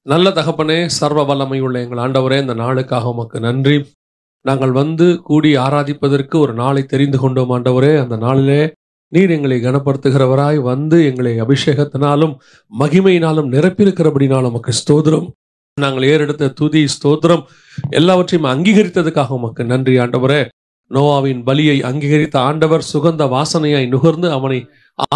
நல்ல தகப்பனே, சர்வ வல்லமை உள்ள எங்கள் ஆண்டவரே, இந்த நாளுக்காக உமக்கு நன்றி. நாங்கள் வந்து கூடி ஆராதிப்பதற்கு ஒரு நாளை தெரிந்து கொண்டோம் ஆண்டவரே. அந்த நாளிலே நீர் எங்களை கனப்படுத்துகிறவராய் வந்து எங்களை அபிஷேகத்தினாலும் மகிமையினாலும் நிரப்பியிருக்கிறபடினாலும் உமக்கு ஸ்தோத்திரம். நாங்கள் ஏறெடுத்த துதி ஸ்தோத்திரம் எல்லாவற்றையும் அங்கீகரித்ததுக்காக உமக்கு நன்றி ஆண்டவரே. நோவாவின் பலியை அங்கீகரித்த ஆண்டவர் சுகந்த வாசனையாய் நுகர்ந்து அவனை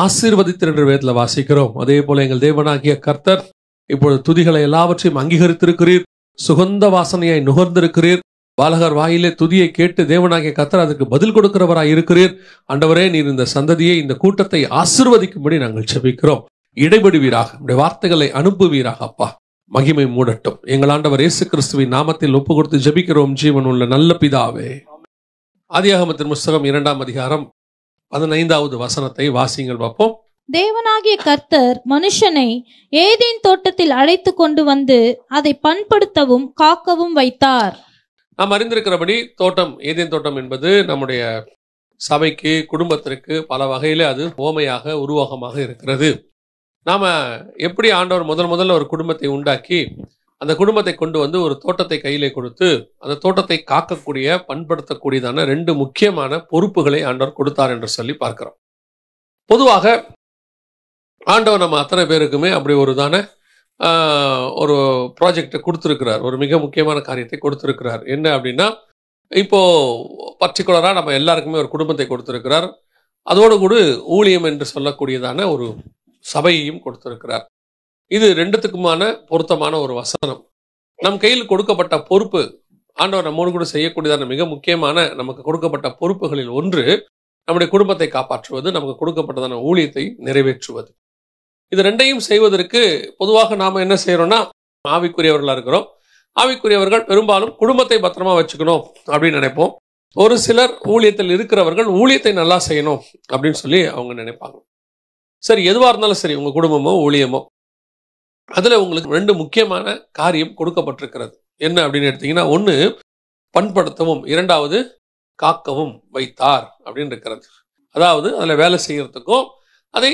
ஆசீர்வதித்தார் என்று வேதத்தில் வாசிக்கிறோம். அதே போல எங்கள் தேவனாகிய கர்த்தர் இப்பொழுது துதிகளை எல்லாவற்றையும் அங்கீகரித்திருக்கிறீர், சுகந்த வாசனையாய் நுகர்ந்திருக்கிறீர். பாலகர் வாயிலே துதியை கேட்டு தேவனாகிய கர்த்தர் அதற்கு பதில் கொடுக்கிறவராய் இருக்கிறீர். ஆண்டவரே, நீர் இந்த சந்ததியை, இந்த கூட்டத்தை ஆசீர்வதிக்கும்படி நாங்கள் ஜெபிக்கிறோம். இடைபடுவீராக, உடைய வார்த்தைகளை அனுப்புவீராக. அப்பா, மகிமை மூடட்டும். எங்கள் ஆண்டவர் இயேசு கிறிஸ்துவின் நாமத்தில் ஒப்பு கொடுத்து ஜெபிக்கிறோம் ஜீவன் உள்ள நல்ல பிதாவே. ஆதியாகமத்தின் புஸ்தகம் 2ஆம் அதிகாரம் 15வது வசனத்தை வாசிங்கள் பார்ப்போம். தேவனாகிய கர்த்தர் மனுஷனை ஏதேன் தோட்டத்தில் அழைத்து கொண்டு வந்து அதை பண்படுத்தவும் காக்கவும் வைத்தார். நாம் அறிந்திருக்கிறபடி தோட்டம், ஏதேன் தோட்டம் என்பது நம்முடைய சபைக்கு, குடும்பத்திற்கு பல வகையில அது ஓமையாக, உருவகமாக இருக்கிறது. நாம எப்படி ஆண்டவர் முதல்ல ஒரு குடும்பத்தை உண்டாக்கி அந்த குடும்பத்தை கொண்டு வந்து ஒரு தோட்டத்தை கையிலே கொடுத்து அந்த தோட்டத்தை காக்கக்கூடிய, பண்படுத்தக்கூடியதான 2 முக்கியமான பொறுப்புகளை ஆண்டவர் கொடுத்தார் என்று சொல்லி பார்க்கிறோம். பொதுவாக ஆண்டவர் நம்ம அத்தனை பேருக்குமே அப்படி ஒரு ப்ராஜெக்டை கொடுத்துருக்கிறார், ஒரு மிக முக்கியமான காரியத்தை கொடுத்துருக்கிறார். என்ன அப்படின்னா, இப்போ பர்டிகுலராக நம்ம எல்லாருக்குமே ஒரு குடும்பத்தை கொடுத்துருக்கிறார். அதோடு கூட ஊழியம் என்று சொல்லக்கூடியதான ஒரு சபையையும் கொடுத்திருக்கிறார். இது 2த்துக்குமான பொருத்தமான ஒரு வசனம். நம் கையில் கொடுக்கப்பட்ட பொறுப்பு, ஆண்டவர் நம்மோடு கூட செய்யக்கூடியதான மிக முக்கியமான நமக்கு கொடுக்கப்பட்ட பொறுப்புகளில் ஒன்று நம்முடைய குடும்பத்தை காப்பாற்றுவது, நமக்கு கொடுக்கப்பட்டதான ஊழியத்தை நிறைவேற்றுவது. இது 2ஐயும் செய்வதற்கு பொதுவாக நாம் என்ன செய்யறோம்னா, ஆவிக்குரியவர்களாக இருக்கிறோம். ஆவிக்குரியவர்கள் பெரும்பாலும் குடும்பத்தை பத்திரமா வச்சுக்கணும் அப்படின்னு நினைப்போம். ஒரு சிலர் ஊழியத்தில் இருக்கிறவர்கள் ஊழியத்தை நல்லா செய்யணும் அப்படின்னு சொல்லி அவங்க நினைப்பாங்க. சரி, எதுவாக இருந்தாலும் சரி, உங்க குடும்பமோ ஊழியமோ, அதுல உங்களுக்கு 2 முக்கியமான காரியம் கொடுக்கப்பட்டிருக்கிறது. என்ன அப்படின்னு எடுத்தீங்கன்னா, 1 பண்படுத்தவும், 2வது காக்கவும் வைத்தார் அப்படின்னு இருக்கிறது. அதாவது அதுல வேலை செய்யறதுக்கும் அதை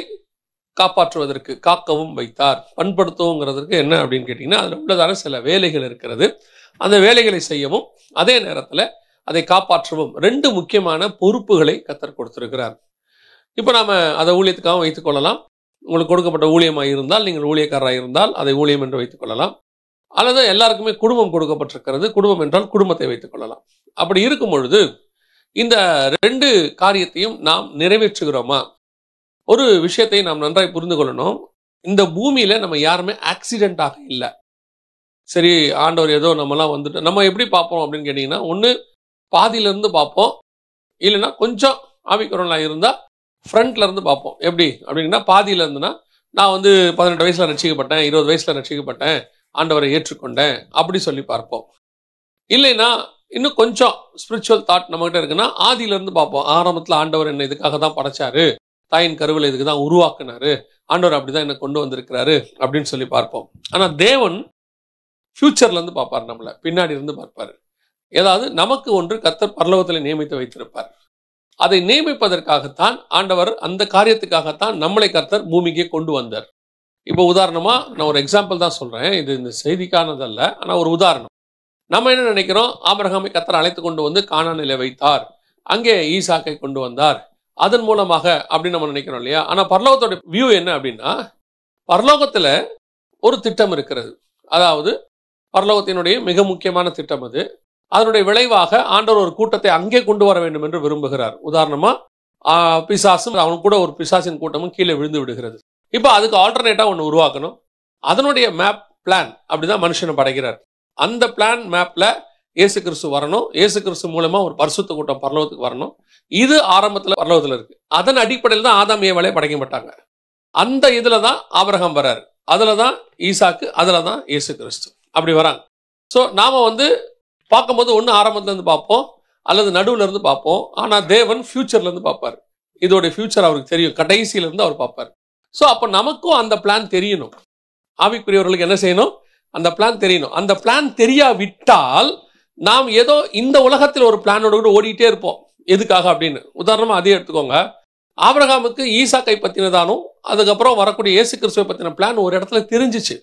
காப்பாற்றுவதற்கு காக்கவும் வைத்தார். பண்படுத்தவுங்கிறதுக்கு என்ன அப்படின்னு கேட்டீங்கன்னா, அதுல உள்ளதான சில வேலைகள் இருக்கிறது. அந்த வேலைகளை செய்யவும் அதே நேரத்துல அதை காப்பாற்றவும் 2 முக்கியமான பொறுப்புகளை கர்த்தர் கொடுத்திருக்கிறார். இப்போ நாம அதை ஊழியத்துக்காக வைத்துக் கொள்ளலாம். உங்களுக்கு கொடுக்கப்பட்ட ஊழியமாக இருந்தால், நீங்கள் ஊழியக்காரராக இருந்தால் அதை ஊழியம் என்று வைத்துக் கொள்ளலாம். அல்லது எல்லாருக்குமே குடும்பம் கொடுக்கப்பட்டிருக்கிறது, குடும்பம் என்றால் குடும்பத்தை வைத்துக் கொள்ளலாம். அப்படி இருக்கும் பொழுது இந்த 2 காரியத்தையும் நாம் நிறைவேற்றுகிறோமா? ஒரு விஷயத்தை நாம் நன்றாய் புரிந்து கொள்ளணும். இந்த பூமியில நம்ம யாருமே ஆக்சிடென்டாக இல்லை. சரி, ஆண்டவர் ஏதோ நம்மலாம் வந்துட்டு நம்ம எப்படி பார்ப்போம் அப்படின்னு கேட்டீங்கன்னா, ஒன்று பாதியில இருந்து பார்ப்போம், இல்லைன்னா கொஞ்சம் ஆவிக்குறவங்களா இருந்தா ஃப்ரண்ட்ல இருந்து பார்ப்போம். எப்படி அப்படின்னா, பாதியில இருந்துன்னா நான் 18 வயசுல ரட்சிக்கப்பட்டேன், 20 வயசுல ரட்சிக்கப்பட்டேன், ஆண்டவரை ஏற்றுக்கொண்டேன் அப்படி சொல்லி பார்ப்போம். இல்லைன்னா இன்னும் கொஞ்சம் ஸ்பிரிச்சுவல் தாட் நம்மகிட்ட இருக்குன்னா ஆதியில இருந்து பார்ப்போம். ஆரம்பத்துல ஆண்டவர் என்ன இதுக்காக தான் படைச்சாரு, தாயின் கருவில் இதுக்கு தான் உருவாக்குனாரு, ஆண்டவர் அப்படிதான் என்ன கொண்டு வந்திருக்கிறாரு அப்படின்னு சொல்லி பார்ப்போம். ஆனா தேவன் ஃபியூச்சர்ல இருந்து பார்ப்பார், நம்மள பின்னாடி இருந்து பார்ப்பாரு. ஏதாவது நமக்கு ஒன்று கர்த்தர் பரலோகத்தில் நியமித்து வைத்திருப்பார். அதை நியமிப்பதற்காகத்தான் ஆண்டவர், அந்த காரியத்துக்காகத்தான் நம்மளை கர்த்தர் பூமிக்கே கொண்டு வந்தார். இப்போ உதாரணமா நான் ஒரு எக்ஸாம்பிள் தான் சொல்றேன், இது இந்த செய்திக்கானதல்ல, ஆனா ஒரு உதாரணம். நம்ம என்ன நினைக்கிறோம், ஆபிரகாமை கர்த்தர் அழைத்து கொண்டு வந்து கானானிலே வைத்தார், அங்கே ஈசாக்கை கொண்டு வந்தார், அதன் மூலமாக அப்படின்னு நம்ம நினைக்கிறோம் இல்லையா? ஆனா பரலோகத்தோட வியூ என்ன அப்படின்னா, பரலோகத்துல ஒரு திட்டம் இருக்கிறது. அதாவது பரலோகத்தினுடைய மிக முக்கியமான திட்டம் அது. அதனுடைய விளைவாக ஆண்டவர் ஒரு கூட்டத்தை அங்கே கொண்டு வர வேண்டும் என்று விரும்புகிறார். உதாரணமா பிசாசும் அவன் கூட ஒரு பிசாசின் கூட்டமும் கீழே விழுந்து விடுகிறது. இப்போ அதுக்கு ஆல்டர்னேட்டா ஒன்று உருவாக்கணும். அதனுடைய மேப், பிளான் அப்படிதான் மனுஷனை படைக்கிறார். அந்த பிளான் மேப்ல இயேசு கிறிஸ்து வரணும். இயேசு கிறிஸ்து மூலமா ஒரு பரிசுத்த கூட்டம் பரலோகத்துக்கு வரணும். இது ஆரம்பத்துல பரலோகத்துல இருக்கு. அதன் அடிப்படையில் தான் ஆதாம் ஏவாளே படைக்கப்பட்டாங்க. அந்த இதுல தான் ஆபிரகாம் வர்றாரு, அதுலதான் ஈசாக்கு, அதுலதான் இயேசு கிறிஸ்து அப்படி வராங்க. ஸோ நாம பார்க்கும்போது ஒன்று ஆரம்பத்துல இருந்து பார்ப்போம், அல்லது நடுவுல இருந்து பார்ப்போம். ஆனா தேவன் ஃபியூச்சர்ல இருந்து பார்ப்பார். இதோட ஃபியூச்சர் அவருக்கு தெரியும், கடைசியில இருந்து அவர் பார்ப்பார். ஸோ அப்ப நமக்கும் அந்த பிளான் தெரியணும். ஆவிக்குரியவர்களுக்கு என்ன செய்யணும், அந்த பிளான் தெரியணும். அந்த பிளான் தெரியாவிட்டால் நாம் ஏதோ இந்த உலகத்தில் ஒரு பிளானோட கூட ஓடிட்டே இருப்போம். எதுக்காக அப்படின்னு உதாரணமா அதே எடுத்துக்கோங்க. ஆபிரகாமுக்கு ஈசாக்கை பத்தினதானும் அதுக்கப்புறம் வரக்கூடிய இயேசு கிறிஸ்துவை பத்தின பிளான் ஒரு இடத்துல தெரிஞ்சிச்சு.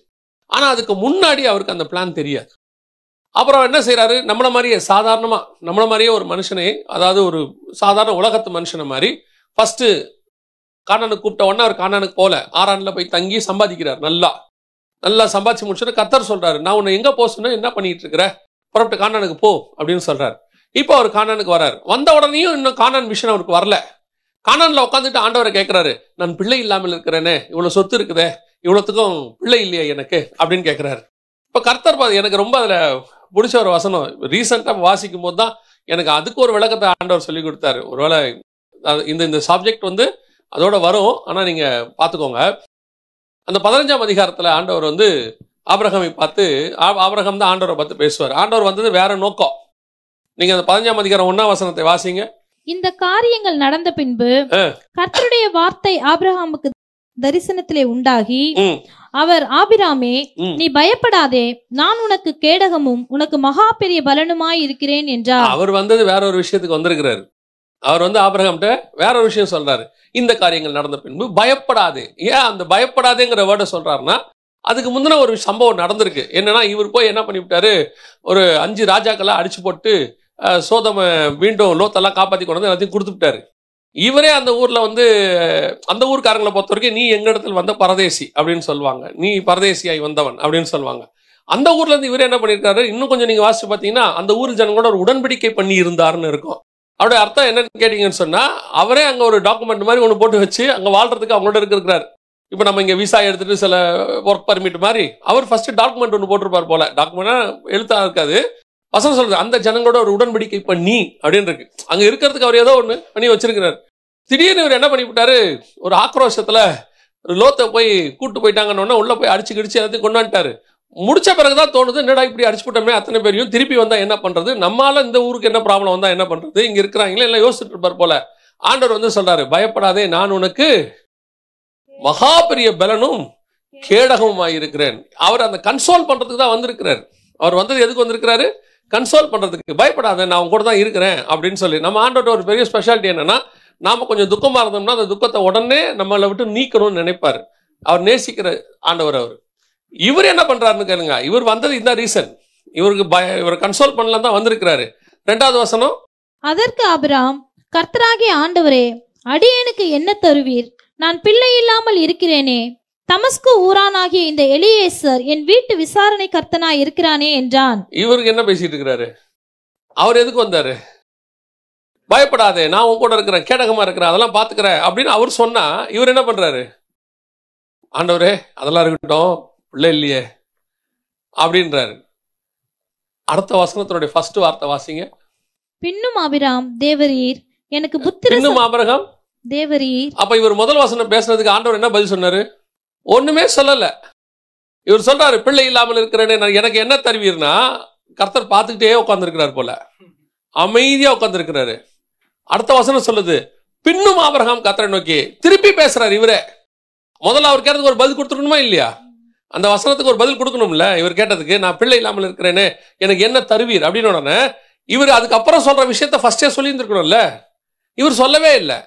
ஆனா அதுக்கு முன்னாடி அவருக்கு அந்த பிளான் தெரியாது. அப்புறம் என்ன செய்யறாரு, நம்மள மாதிரியே ஒரு மனுஷனை, அதாவது ஒரு சாதாரண உலகத்து மனுஷனை மாதிரி ஃபர்ஸ்ட் கானானுக்கு கூப்பிட்ட உடனே அவர் கானானுக்கு போல, ஆரான்ல போய் தங்கி சம்பாதிக்கிறார். நல்லா சம்பாதிச்சு முடிச்சுட்டு கர்த்தர் சொல்றாரு, நான் உன்னை எங்க போக சொன்ன, என்ன பண்ணிட்டு இருக்கிற, புறப்பட்டு கானானுக்கு போ அப்படின்னு சொல்றாரு. இப்போ அவர் கானானுக்கு வர்றாரு. வந்த உடனேயும் இன்னும் கானான் விஷன் அவருக்கு வரல. கானான்ல உட்காந்துட்டு ஆண்டவரை கேட்கிறாரு, நான் பிள்ளை இல்லாமல் இருக்கிறேனே, இவ்வளவு சொத்து இருக்குதே, இவ்வளவுத்துக்கும் பிள்ளை இல்லையா எனக்கு அப்படின்னு கேட்கிறாரு. இப்ப கர்த்தர் எனக்கு ரொம்ப அதுல பிடிச்ச ஒரு வசனம், ரீசெண்டா வாசிக்கும் போது தான் எனக்கு அதுக்கு ஒரு விளக்கத்தை ஆண்டவர் சொல்லி கொடுத்தாரு. ஒருவேளை இந்த சப்ஜெக்ட் அதோட வரும், ஆனா நீங்க பாத்துக்கோங்க. அந்த 15ஆம் அதிகாரத்துல ஆண்டவர் ஆபிரகாமை பார்த்து, ஆபிரகாம் தான் ஆண்டவரை பார்த்து பேசுவார். ஆண்டவர் வந்தது வேற நோக்கம். நீங்க அந்த 15ஆம் அதிகாரம் 1ஆம் வசனத்தை வாசிங்க. இந்த காரியங்கள் நடந்த பின்பு கர்த்தருடைய வார்த்தை ஆபிரகாமுக்கு தரிசனத்திலே உண்டாகி, அவர், ஆபிராமே, நீ பயப்படாதே, நான் உனக்கு கேடகமும் உனக்கு மகா பெரிய பலனுமாய் இருக்கிறேன் என்றார். அவர் வந்தது வேற ஒரு விஷயத்துக்கு வந்திருக்கிறாரு. அவர் ஆபிரகாம்கிட்ட வேற ஒரு விஷயம் சொல்றாரு. இந்த காரியங்கள் நடந்த பின்பு பயப்படாதே. ஏன் அந்த பயப்படாதேங்கிற வேர்டை சொல்றாருன்னா, அதுக்கு முந்தின ஒரு சம்பவம் நடந்திருக்கு. என்னன்னா, இவர் போய் என்ன பண்ணிவிட்டாரு, ஒரு 5 ராஜாக்களை அடிச்சு போட்டு சோதம மீண்டும் லோத்தெல்லாம் காப்பாத்தி கொண்டு வந்து எல்லாத்தையும் கொடுத்துட்டாரு. இவரே அந்த ஊர்ல அந்த ஊர்க்காரங்களை பொறுத்த வரைக்கும், நீ எங்க இடத்துல வந்த பரதேசி அப்படின்னு சொல்லுவாங்க, நீ பரதேசியாய் வந்தவன் அப்படின்னு சொல்லுவாங்க. அந்த ஊர்ல இருந்து இவரே என்ன பண்ணிருக்காரு, இன்னும் கொஞ்சம் நீங்க வாசிச்சு பாத்தீங்கன்னா, அந்த ஊர் ஜனங்களோட ஒரு உடன்படிக்கை பண்ணி இருந்தாருன்னு இருக்கும். அவருடைய அர்த்தம் என்னன்னு கேட்டீங்கன்னு சொன்னா, அவரே அங்க ஒரு டாக்குமெண்ட் மாதிரி ஒன்று போட்டு வச்சு அங்க வாழ்றதுக்கு அவங்களோட இருக்கிறாரு. இப்ப நம்ம இங்க விசா எடுத்துட்டு சில ஒர்க் பர்மிட் மாதிரி அவர் ஃபர்ஸ்ட் டாக்குமெண்ட் ஒன்று போட்டிருப்பார் போல. டாக்குமெண்டா எழுத்தா இருக்காது, வசனம் சொல்றது, அந்த ஜனங்களோட ஒரு உடன்படிக்கை பண்ணி அப்படின்னு இருக்கு. அங்க இருக்கிறதுக்கு அவர் ஏதோ ஒண்ணு பண்ணி வச்சிருக்கிறார். திடீர்னு இவர் என்ன பண்ணிவிட்டாரு, ஒரு ஆக்ரோஷத்துல லோத்தை போய் கூட்டு போயிட்டாங்கன்னு உள்ள போய் அடிச்சு கிடிச்சு எல்லாத்தையும் கொண்டு வந்துட்டாரு. முடிச்ச பிறகுதான் தோணுது, என்னடா இப்படி அடிச்சு போட்டோமே, அத்தனை பேரையும் திருப்பி வந்தா என்ன பண்றது, நம்மால இந்த ஊருக்கு என்ன ப்ராப்ளம் வந்தா என்ன பண்றது, இங்க இருக்கிறாங்களே எல்லாம் யோசிச்சுட்டு இருப்பார் போல. ஆண்டவர் சொல்றாரு, பயப்படாதே, நான் உனக்கு மகா பெரிய பலனும் கேடகமுமாய் இருக்கிறேன். அவர் அந்த கன்சோல் பண்றதுக்கு தான் வந்திருக்கிறார். அவர் வந்தது எதுக்கு வந்திருக்கிறாரு, கன்சோல் பண்றதுக்கு. பயப்படாத, நான் உங்க கூட தான் இருக்கிறேன் அப்படின்னு சொல்லி. நம்ம ஆண்டவர் ஒரு பெரிய ஸ்பெஷாலிட்டி என்னன்னா, நாம கொஞ்சம் துக்கமா இருந்தோம்னா அந்த துக்கத்தை உடனே நம்மளை விட்டு நீக்கணும்னு நினைப்பாரு. அவர் நேசிக்கிற ஆண்டவர். அவர் இவர் என்ன பண்றாருன்னு கேளுங்க. இவர் வந்தது இந்த ரீசன், இவர் கன்சோல் பண்ணலாம் தான் வந்திருக்கிறாரு. 2வது வசனம், அதற்கு ஆபிராம், கர்த்தராகிய ஆண்டவரே, அடியேனுக்கு என்ன தருவீர், நான் பிள்ளை இல்லாமல் இருக்கிறேனே, தமஸ்கு ஊரானாகிய இந்த எலியேசர் என் வீட்டு விசாரணை கர்த்தனாய் இருக்கிறானே என்றான். இவருக்கு என்ன பேசிட்டு இருக்கிறாரு, அவர் எதுக்கு வந்தாரு, பயப்படாதே, நான் உன் கூட இருக்கிறேன், கேடகமா இருக்கிறேன், அதெல்லாம் பாத்துக்கிறேன் அப்படின்னு அவர் சொன்னா, இவர் என்ன பண்றாரு, ஆண்டவரே அதெல்லாம் இருக்கட்டும், பிள்ளை இல்லையே அப்படின்றாரு. அடுத்த வசனத்தினுடைய ஃபர்ஸ்ட் வார்த்தை வாசிங்க. பின்னும் ஆபிராம், தேவரீர் எனக்கு புத்திர, பின்னும் ஆபிரகாம் தேவரீர். அப்ப இவர் முதல் வசனம் பேசுறதுக்கு ஆண்டவர் என்ன பதில் சொன்னாரு, ஒண்ணுமே சொல்லல. இவர் சொல்றாரு, பிள்ளை இல்லாமல் இருக்கிறேன்னு, எனக்கு என்ன தருவீர்னா, கர்த்தர் பார்த்துக்கிட்டே உட்கார்ந்துருக்கிறார் போல, அமைதியா உட்கார்ந்துருக்கிறாரு. அடுத்த வசனம் சொல்லுது, பின்னும் ஆபிரகாம் கர்த்தரை நோக்கி. திருப்பி பேசுறாரு இவரே. முதல்ல அவர் கேட்டதுக்கு ஒரு பதில் கொடுத்துருக்கணுமா இல்லையா, அந்த வசனத்துக்கு ஒரு பதில் கொடுக்கணும்ல. இவர் கேட்டதுக்கு, நான் பிள்ளை இல்லாமல் இருக்கிறேன்னு எனக்கு என்ன தருவீர் அப்படின்னு உடனே இவர் அதுக்கப்புறம் சொல்ற விஷயத்த ஃபர்ஸ்டே சொல்லி இருந்திருக்கணும்ல. இவர் சொல்லவே இல்லை.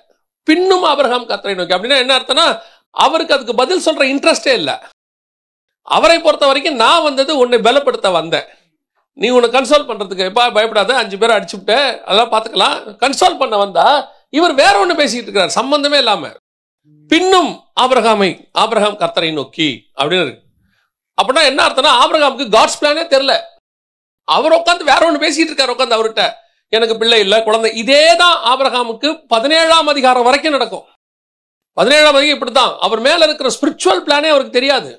பின்னும் ஆபிரகாம் கர்த்தரை நோக்கி அப்படின்னா என்ன அர்த்தம்னா, அவருக்கு அதுக்கு பதில் சொல்ற இன்ட்ரெஸ்டே இல்லை. அவரை பொறுத்த வரைக்கும், நான் வந்தது உன்னை பலப்படுத்த வந்தேன், நீ உன்னை கன்சோல் பண்றதுக்கு, எப்பா பயப்படாத, 5 பேரை அடிச்சுவிட்ட, அதெல்லாம் பாத்துக்கலாம், கன்சோல் பண்ண வந்தா. இவர் வேற ஒண்ணு பேசிட்டு இருக்கிறார், சம்பந்தமே இல்லாம. பின்னும் ஆபிரகாம் கர்த்தரை நோக்கி அப்படின்னு இருக்கு. அப்படின்னா என்ன அர்த்தம்னா, ஆபிரகாமுக்கு காட்ஸ் பிளானே தெரியல. அவர் உட்காந்து வேற ஒண்ணு பேசிட்டு இருக்காரு, உட்காந்து அவர்கிட்ட, எனக்கு பிள்ளை இல்ல, குழந்தை. இதேதான் ஆபிரகாமுக்கு 17ஆம் அதிகாரம் வரைக்கும் நடக்கும். 17ஆம் அதிகாரம் இப்படித்தான். அவர் மேல இருக்கிற ஸ்பிரிச்சுவல் பிளானே அவருக்கு தெரியாது,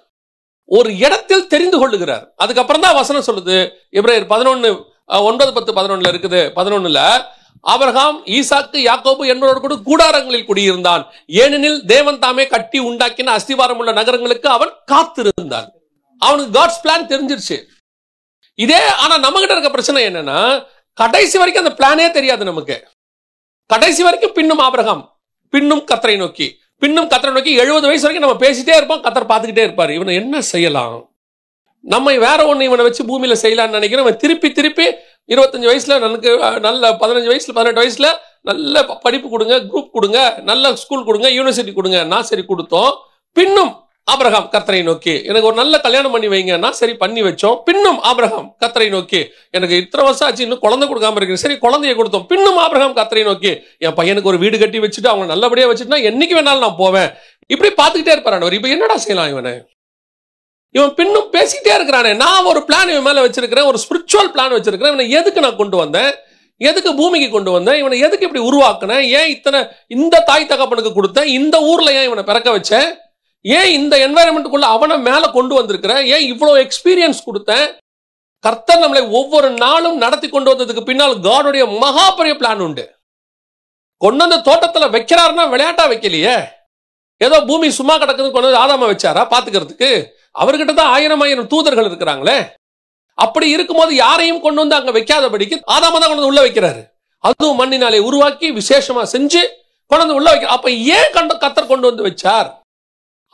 ஒரு இடத்தில் தெரிந்து கொள்ளுகிறார். அதுக்கப்புறம் தான் வசனம் சொல்லுது, எபிரேயர் 11 9 10 11 இருக்குது. 11ல ஆபிரகாம் ஈசாக்கு யாக்கோபு என்பவரோடு கூட கூடாரங்களில் குடியிருந்தான், ஏனெனில் தேவன் தாமே கட்டி உண்டாக்கின அஸ்திவாரம் உள்ள நகரங்களுக்கு அவன் காத்திருந்தான். அவனுக்கு காட்ஸ் பிளான் தெரிஞ்சிருச்சு. இதே ஆனா நம்ம கிட்ட இருக்க பிரச்சனை என்னன்னா, கடைசி வரைக்கும் அந்த பிளானே தெரியாது நமக்கு. கடைசி வரைக்கும் பின்னும் ஆபிரகாம், பின்னும் கர்த்தரை நோக்கி, பின்னும் கர்த்தரை நோக்கி. 70 வயசு வரைக்கும் நம்ம பேசிட்டே இருப்போம், கர்த்தர் பார்த்துக்கிட்டே இருப்பாரு. இவனை என்ன செய்யலாம், நம்ம வேற ஒண்ணு இவனை வச்சு பூமியில செய்யலாம்னு நினைக்கிறோம். இவன் திருப்பி 25 வயசுல எனக்கு நல்ல 15 வயசுல 18 வயசுல நல்ல படிப்பு கொடுங்க, குரூப் கொடுங்க, நல்ல ஸ்கூல் கொடுங்க, யூனிவர்சிட்டி கொடுங்க. நான் சரி கொடுத்தோம். பின்னும் ஆபிரகாம் கர்த்தரை நோக்கி எனக்கு ஒரு நல்ல கல்யாணம் பண்ணி வைங்கன்னா சரி பண்ணி வச்சோம். பின்னும் ஆபிரகாம் கர்த்தரை நோக்கி எனக்கு இத்தனை வருஷம் ஆச்சு இன்னும் குழந்தை கொடுக்காம இருக்கு, சரி குழந்தைய கொடுத்தோம். பின்னும் ஆபிரகாம் கர்த்தரை நோக்கி என் பையனுக்கு ஒரு வீடு கட்டி வச்சுட்டு அவங்க நல்லபடியா வச்சுட்டுனா என்னைக்கு வேணாலும் நான் போவேன். இப்படி பார்த்துக்கிட்டே இருப்பாரு. இப்ப என்னடா செய்யலாம் இவன் பின்னும் பேசிக்கிட்டே இருக்கிறானே. நான் ஒரு பிளான் இவன் மேல வச்சிருக்கிறேன், ஒரு ஸ்பிரிச்சுவல் பிளான் வச்சிருக்கிறேன். இவனை எதுக்கு நான் கொண்டு வந்தேன், எதுக்கு பூமிக்கு கொண்டு வந்தேன், இவனை எதுக்கு இப்படி உருவாக்குனேன், ஏன் இந்த தாய் தகப்பனுக்கு கொடுத்தேன், இந்த ஊர்ல ஏன் இவனை பிறக்க வச்சேன், ஏன் இந்த என்வாயன்மெண்ட்டுக்குள்ள அவனை மேல கொண்டு வந்திருக்கிறேன், ஏன் இவ்வளவு எக்ஸ்பீரியன்ஸ் கொடுத்தேன். கர்த்தர் நம்மளை ஒவ்வொரு நாளும் நடத்தி கொண்டு வந்ததுக்கு பின்னால் காடுடைய மகா பெரிய பிளான் உண்டு. கொண்டு வந்து தோட்டத்துல வைக்கிறாருன்னா விளையாட்டா வைக்கலையே. ஏதோ பூமி சும்மா கிடக்குது கொண்டு வந்து ஆதாம வச்சாரா பாத்துக்கிறதுக்கு? அவர்கிட்ட தான் 1000 தூதர்கள் இருக்கிறாங்களே. அப்படி இருக்கும்போது யாரையும் கொண்டு வந்து அங்க வைக்காதபடிக்கு ஆதாம தான் கொண்டு வந்து உள்ள வைக்கிறாரு. அதுவும் மண்ணினாலே உருவாக்கி விசேஷமா செஞ்சு கொண்டு வந்து உள்ள வைக்க. அப்ப ஏன் கர்த்தர் கொண்டு வந்து வச்சார்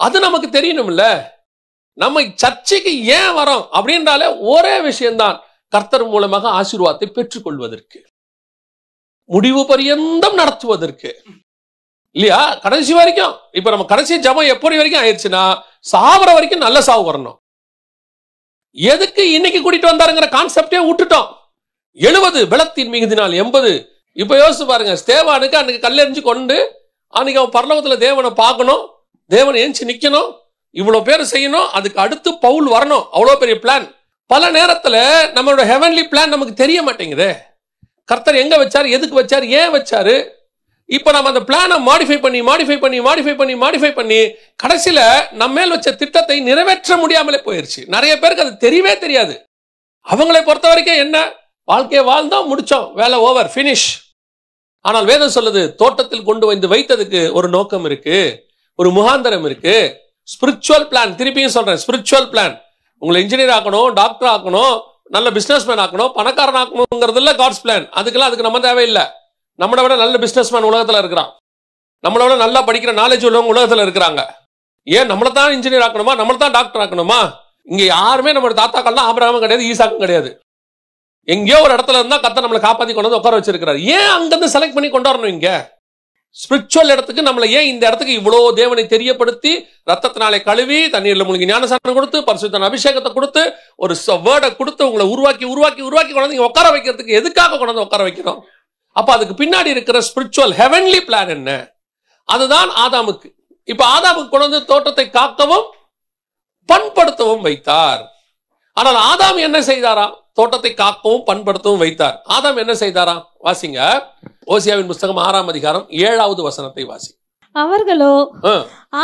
அது நமக்கு தெரியணும்ல. நம்ம சர்ச்சைக்கு ஏன் வரோம் அப்படின்றாலே ஒரே விஷயம்தான், கர்த்தர் மூலமாக ஆசீர்வாதத்தை பெற்றுக்கொள்வதற்கு, முடிவு பரியந்தம் நடத்துவதற்கு இல்லையா, கடைசி வரைக்கும். இப்ப நம்ம கடைசி ஜபம் எப்படி வரைக்கும் ஆயிடுச்சுன்னா சாவர வரைக்கும் நல்ல சாவு வரணும். எதுக்கு இன்னைக்கு கூட்டிட்டு வந்தாருங்கிற கான்செப்டே விட்டுட்டோம். 70 பலத்தின் மிகுதினால் 80. இப்ப யோசிச்சு பாருங்க, ஸ்தேவானுக்கு அன்னைக்கு கல்லெறிஞ்சு கொண்டு அன்னைக்கு அவன் பரலோகத்துல தேவனை பார்க்கணும், தேவனை ஏஞ்சி நிக்கணும், இவ்வளவு பேர் செய்யணும், அதுக்கு அடுத்து பவுல் வரணும். அவ்வளவு பெரிய பிளான். பல நேரத்துல நம்மளோட ஹெவன்லி பிளான் நமக்கு தெரிய மாட்டேங்குது. கர்த்தர் எங்க வச்சாரு, எதுக்கு வச்சாரு, ஏன் வச்சாரு. இப்ப நம்ம அந்த பிளானை மாடிஃபை பண்ணி கடைசியில நம்ம மேல் வச்ச திட்டத்தை நிறைவேற்ற முடியாமலே போயிருச்சு. நிறைய பேருக்கு அது தெரியவே தெரியாது. அவங்களை பொறுத்த வரைக்கும் என்ன, வாழ்க்கையை வாழ்ந்தோம், முடிச்சோம், வேலை ஓவர், பினிஷ். ஆனால் வேதம் சொல்லுது, தோட்டத்தில் கொண்டு வந்து வைத்ததுக்கு ஒரு நோக்கம் இருக்கு, ஒரு முகாந்தரம் இருக்கு, ஸ்பிரிச்சுவல் பிளான். திருப்பியும் சொல்றேன், ஸ்பிரிச்சுவல் பிளான். உங்களை இன்ஜினியர் ஆக்கணும், டாக்டர் ஆக்கணும், நல்ல பிசினஸ் மேன் ஆக்கணும், பணக்காரன் ஆக்கணுங்கிறது இல்ல காட்ஸ் பிளான். அதுக்கு நம்ம தேவையில்லை. நம்மளை விட நல்ல பிசினஸ் மேன் உலகத்துல இருக்கிறான், நம்மளை விட நல்லா படிக்கிற நாலேஜ் உள்ளவங்க உலகத்துல இருக்கிறாங்க. ஏன் நம்மளை தான் இன்ஜினியர் ஆக்கணுமா, நம்மளை தான் டாக்டர் ஆக்கணுமா? இங்க யாருமே நம்மளோட தாத்தாக்கள்லாம் ஆபிரகாமும் கிடையாது, ஈசாக்கும் கிடையாது. எங்கேயோ ஒரு இடத்துல இருந்தா கர்த்தர் நம்மளை காப்பாத்தி கொண்டு வந்து உட்கார வச்சிருக்கிறார். ஏன் அங்கிருந்து செலக்ட் பண்ணி கொண்டு வரணும் இங்க ஸ்பிரிச்சுவல் இடத்துக்கு? நம்மளை ஏன் இந்த இடத்துக்கு இவ்வளவு தேவனை தெரியப்படுத்தி ரத்தத்தினாலே கழுவி தண்ணீர்ல மூழ்கி ஞானசானம் கொடுத்து பரிசுத்தன அபிஷேகத்தை கொடுத்து ஒரு வேர்டை கொடுத்து உங்களை உருவாக்கி கொண்டு வந்து உட்கார வைக்கிறதுக்கு எதுக்காக கொண்டு வந்து உட்கார வைக்கிறோம்? அப்ப அதுக்கு பின்னாடி இருக்கிற ஸ்பிரிச்சுவல் ஹெவன்லி பிளான் என்ன? அதுதான் ஆதாமுக்கு. இப்ப ஆதாமுக்கு கொண்டு வந்து தோட்டத்தை காக்கவும் பண்படுத்தவும் வைத்தார். ஆனால் ஆதாம் என்ன செய்தாராம்? தோட்டத்தை காக்கவும் பண்படுத்தவும் வைத்தார். ஆதாம் என்ன செய்தாராம்? வாசிங்க, ஓசியாவின் புஸ்தகம் 6ஆம் அதிகாரம் 7வது வசனத்தை வாசி. அவர்களோ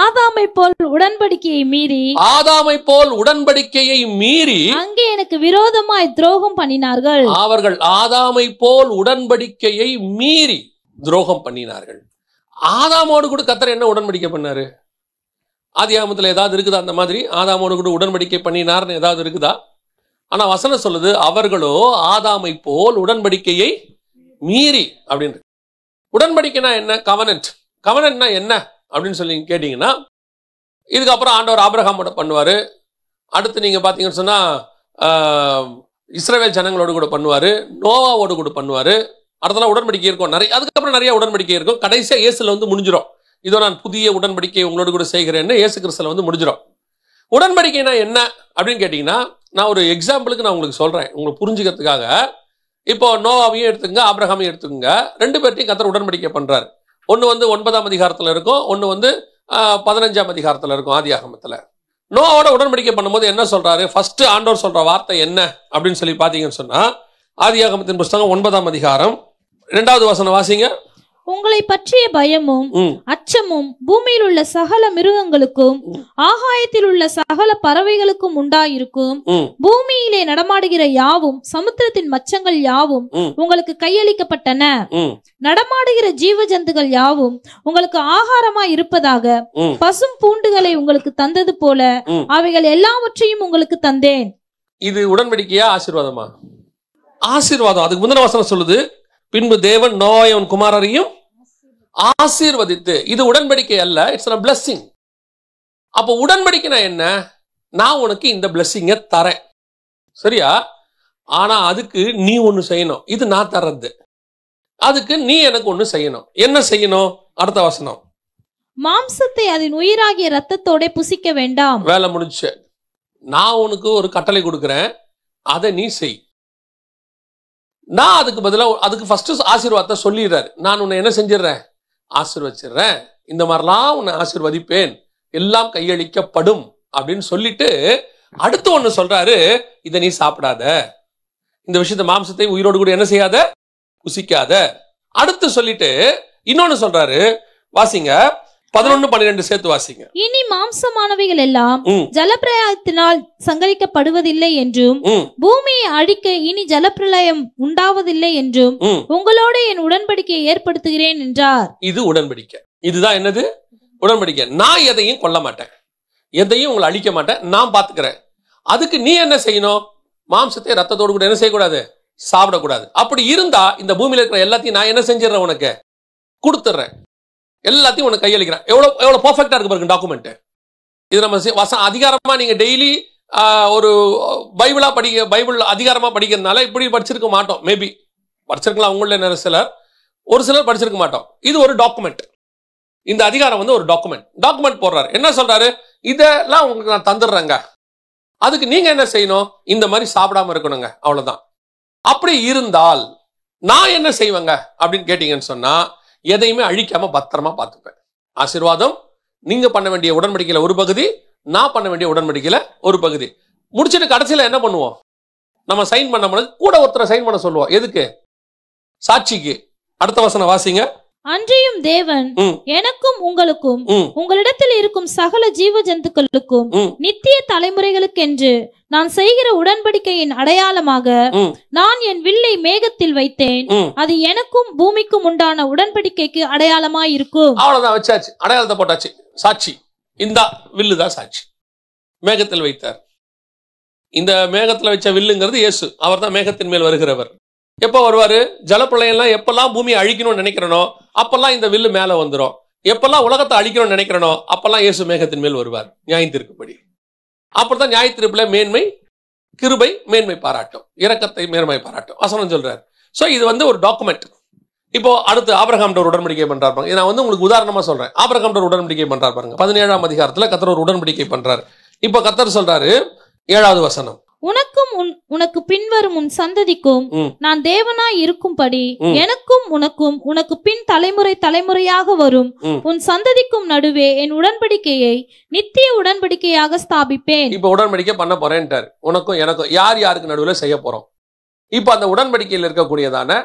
ஆதாமை போல் உடன்படிக்கையை மீறி அங்கே எனக்கு விரோதமாய் துரோகம் பண்ணினார்கள். அவர்கள் ஆதாமை போல் உடன்படிக்கையை மீறி துரோகம் பண்ணினார்கள். ஆதாமோடு கூட கர்த்தர் என்ன உடன்படிக்கை பண்ணாரு? ஆதியாகமத்துல ஏதாவது இருக்குதா அந்த மாதிரி ஆதாமோடு கூட உடன்படிக்கை பண்ணினார்னு ஏதாவது இருக்குதா? ஆனா வசனம் சொல்லுது, அவர்களோ ஆதாமை போல் உடன்படிக்கையை மீறி அப்படின்னு. உடன்படிக்கைனா என்ன? கவனன்ட்னா என்ன அப்படின்னு சொல்லி கேட்டீங்கன்னா, இதுக்கப்புறம் ஆண்டவர் ஆபிரகாமோட பண்ணுவாரு. அடுத்து நீங்க பாத்தீங்கன்னு சொன்னா இஸ்ரவேல் ஜனங்களோடு கூட பண்ணுவாரு, நோவாவோடு கூட பண்ணுவாரு. அடுத்தலாம் உடன்படிக்கை இருக்கும் நிறைய. அதுக்கப்புறம் நிறைய உடன்படிக்கை இருக்கும். கடைசியா இயேசுல வந்து முடிஞ்சிடும். இதோ நான் புதிய உடன்படிக்கை உங்களோடு கூட செய்கிறேன்னு இயேசு கிறிஸ்துல வந்து முடிஞ்சிடும். உடன்படிக்கைனா என்ன அப்படின்னு கேட்டீங்கன்னா, நான் ஒரு எக்ஸாம்பிளுக்கு நான் உங்களுக்கு சொல்றேன், உங்களுக்கு புரிஞ்சுக்கிறதுக்காக. இப்போ நோவாவையும் எடுத்துக்கங்க, ஆபிரகாமையும் எடுத்துக்கங்க. 2 பேர்ட்டையும் கர்த்தர் உடன்படிக்கை பண்றாரு. ஒன்னு வந்து 9ஆம் அதிகாரத்துல இருக்கும், ஒன்னு வந்து 15ஆம் அதிகாரத்துல இருக்கும் ஆதியாகமத்துல. நோவாவோட உடன்படிக்கை பண்ணும்போது என்ன சொல்றாரு? ஃபர்ஸ்ட் ஆண்டவர் சொல்ற வார்த்தை என்ன அப்படின்னு சொல்லி பாத்தீங்கன்னு சொன்னா, ஆதியாகமத்தின் புஸ்தகம் 9ஆம் அதிகாரம் 2வது வசனம் வாசிங்க. உங்களை பற்றிய பயமும் அச்சமும் பூமியில் உள்ள சகல மிருகங்களுக்கும் ஆகாயத்தில் உள்ள சகல பறவைகளுக்கும் உண்டாயிருக்கும். பூமியிலே நடமாடுகிற யாவும் சமுத்திரத்தின் மச்சங்கள் யாவும் உங்களுக்கு கையளிக்கப்பட்டன. நடமாடுகிற ஜீவ ஜந்துகள் யாவும் உங்களுக்கு ஆகாரமா இருப்பதாக பசும் பூண்டுகளை உங்களுக்கு தந்தது போல அவைகள் எல்லாவற்றையும் உங்களுக்கு தந்தேன். இது உடன்படிக்கையா ஆசீர்வாதமா? ஆசீர்வாதம். அதுக்கு முந்தின வசனம் சொல்லுது, பின்பு தேவன் நோவாவின் குமாரரையும் ஆசீர்வதித்து. இது உடன்படிக்கை அல்ல, இட்ஸ் a blessing. அப்ப உடன்படிக்கைனா என்ன? நான் உனக்கு இந்த blessing தரேன், சரியா? ஆனா அதுக்கு நீ ஒண்ணு செய்யணும். இது நான் தர்றது, அதுக்கு நீ எனக்கு ஒண்ணு செய்யணும். என்ன செய்யணும்? அடுத்த வசனம், மாம்சத்தை அதன் உயிராகிய ரத்தத்தோட புசிக்க வேண்டாம். வேலை முடிஞ்சு. நான் உனக்கு ஒரு கட்டளை கொடுக்கிறேன், அதை நீ செய். நான் அதுக்கு பதிலாக அதுக்கு ஃபர்ஸ்ட் ஆசீர்வாதத்தை சொல்லிடுறாரு. நான் உன்னை என்ன செஞ்சிடறேன், ஆசீர்வச்சிடுறேன், இந்த மாதிரிலாம் உன்னை ஆசீர்வதிப்பேன், எல்லாம் கையளிக்கப்படும் அப்படின்னு சொல்லிட்டு அடுத்து ஒண்ணு சொல்றாரு, இதை நீ சாப்பிடாத, இந்த விஷயத்த மாம்சத்தை உயிரோடு கூட என்ன செய்யாத, புசிக்காத. அடுத்து சொல்லிட்டு இன்னொன்னு சொல்றாரு, வாசிங்க 11-12 சேர்த்து வாசிங்க. இனி மாம்சமானவைகள் எல்லாம் ஜலப்பிரளயத்தினால் சங்கரிக்கப்படுவதில்லை என்றும் பூமியை அழிக்க இனி ஜலப்பிரளயம் உண்டாவதில்லை என்றும் உங்களோட என் உடன்படிக்கையை ஏற்படுத்துகிறேன் என்றார். இது உடன்படிக்கை. இதுதான் என்னது, உடன்படிக்கை. நான் எதையும் கொல்ல மாட்டேன், எதையும் உங்களை அழிக்க மாட்டேன், நான் பாத்துக்கிறேன். அதுக்கு நீ என்ன செய்யணும், மாம்சத்தை ரத்தத்தோடு கூட என்ன செய்யக்கூடாது, சாப்பிடக்கூடாது. அப்படி இருந்தா இந்த பூமியில இருக்கிற எல்லாத்தையும் நான் என்ன செஞ்சிடறேன், உனக்கு கொடுத்துட்றேன், எல்லாத்தையும் உனக்கு கையளிக்கிறேன். எவ்வளவு பர்ஃபெக்டா இருக்கு பாருங்க டாக்குமெண்ட். இது நம்ம அதிகாரமா நீங்க டெய்லி ஒரு பைபிள் அதிகாரமா படிக்கிறதுனால இப்படி படிச்சிருக்க மாட்டோம். மேபி படிச்சிருக்கலாம் உங்கள சிலர், ஒரு சிலர் படிச்சிருக்க மாட்டோம். இது ஒரு டாக்குமெண்ட். இந்த அதிகாரம் வந்து ஒரு டாக்குமெண்ட் போடுறாரு. என்ன சொல்றாரு, இதெல்லாம் உங்களுக்கு நான் தந்துடுறேங்க, அதுக்கு நீங்க என்ன செய்யணும், இந்த மாதிரி சாப்பிடாம இருக்கணுங்க, அவ்வளவுதான். அப்படி இருந்தால் நான் என்ன செய்வேங்க அப்படின்னு கேட்டீங்கன்னு சொன்னா, எதையுமே அழிக்காம பத்திரமா பார்த்துப்பேன். ஆசீர்வாதம் நீங்க பண்ண வேண்டிய உடன்படிக்கையில ஒரு பகுதி, நான் பண்ண வேண்டிய உடன்படிக்கையில ஒரு பகுதி. முடிச்சுட்டு கடைசியில என்ன பண்ணுவோம், நம்ம சைன் பண்ண முடியாது, கூட ஒருத்தரை சைன் பண்ண சொல்லுவோம். எதுக்கு, சாட்சிக்கு. அடுத்த வசனம் வாசிங்க. அன்றியும் தேவன் எனக்கும் உங்களுக்கும் உங்களிடத்தில் இருக்கும் சகல ஜீவ ஜந்துக்களுக்கும் நித்திய தலைமுறைகளுக்கென்று நான் செய்கிற உடன்படிக்கையின் அடையாளமாக நான் என் வில்லை மேகத்தில் வைத்தேன், அது எனக்கும் பூமிக்கும் உண்டான உடன்படிக்கைக்கு அடையாளமாய் இருக்கும். அவ்வளவுதான், வச்சாச்சு, அடையாளத்தை போட்டாச்சு, சாட்சி. இந்த வில்லுதான் சாட்சி. மேகத்தில் வைத்தார். இந்த மேகத்துல வச்ச வில்லுங்கிறது இயேசு. அவர் தான் மேகத்தின் மேல் வருகிறவர். எப்ப வருவாரு, ஜலப்பிரளயம்லாம் எப்பெல்லாம் பூமியை அழிக்கணும்னு நினைக்கிறனோ அப்பெல்லாம் இந்த வில்லு மேல வந்துடும். எப்பெல்லாம் உலகத்தை அழிக்கணும்னு நினைக்கிறனோ அப்பெல்லாம் இயேசு மேகத்தின் மேல் வருவார், நியாயத்திற்குப்படி. அப்படித்தான் நியாயத்திருப்புல மேன்மை கிருபை மேன்மை பாராட்டும், இரக்கத்தை மேன்மை பாராட்டும் வசனம் சொல்றாரு. சோ இது வந்து ஒரு டாக்குமெண்ட். இப்போ அடுத்து ஆபிரகாம் ஒரு உடன்படிக்கை பண்றாரு பாருங்க. நான் வந்து உங்களுக்கு உதாரணமா சொல்றேன். ஆபிரகாம் ஒரு உடன்படிக்கை பண்றாரு பாருங்க. 17ஆம் அதிகாரத்துல கர்த்தர் ஒரு உடன்படிக்கை பண்றாரு. இப்போ கர்த்தர் சொல்றாரு 7வது வசனம், உனக்கும் உனக்கு பின்வரும் உன் சந்ததிக்கும் நான் தேவனாய் இருக்கும்படி எனக்கும் உனக்கும் உனக்கு பின் தலைமுறை தலைமுறையாக வரும் உன் சந்ததிக்கும் நடுவே என் உடன்படிக்கையை நித்திய உடன்படிக்கையாக ஸ்தாபிப்பேன். இப்ப உடன்படிக்கை பண்ண போறேன்ட்டாரு. உனக்கும் எனக்கும் யார் யாருக்கு நடுவுல செய்ய போறோம். இப்ப அந்த உடன்படிக்கையில் இருக்கக்கூடியதான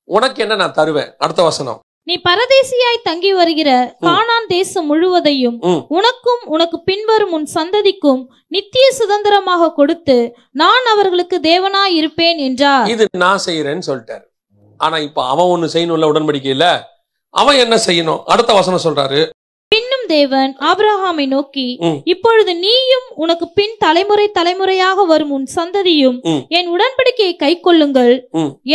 உனக்கு என்ன நான் தருவேன். அடுத்த வசனம், நீ பரதேசியாய் தங்கி வருகிற கானான் தேசம் முழுவதையும் உனக்கும் உனக்கு பின்வரும் உன் சந்ததிக்கும் நித்திய சுதந்திரமாக கொடுத்து நான் அவர்களுக்கு தேவனாய் இருப்பேன் என்றார். இது நான் செய்யறேன்னு சொல்லிட்டாரு. ஆனா இப்ப அவன் ஒண்ணு செய்யணும்ல உடன்படிக்கையில, அவன் என்ன செய்யணும். அடுத்த வசனம் சொல்றாரு, பின்னும் தேவன் ஆபிரகாமை நோக்கி, இப்பொழுது நீயும் உனக்கு பின் தலைமுறை தலைமுறையாக வரும் உன் சந்ததியும் என் உடன்படிக்கையை கை கொள்ளுங்கள்.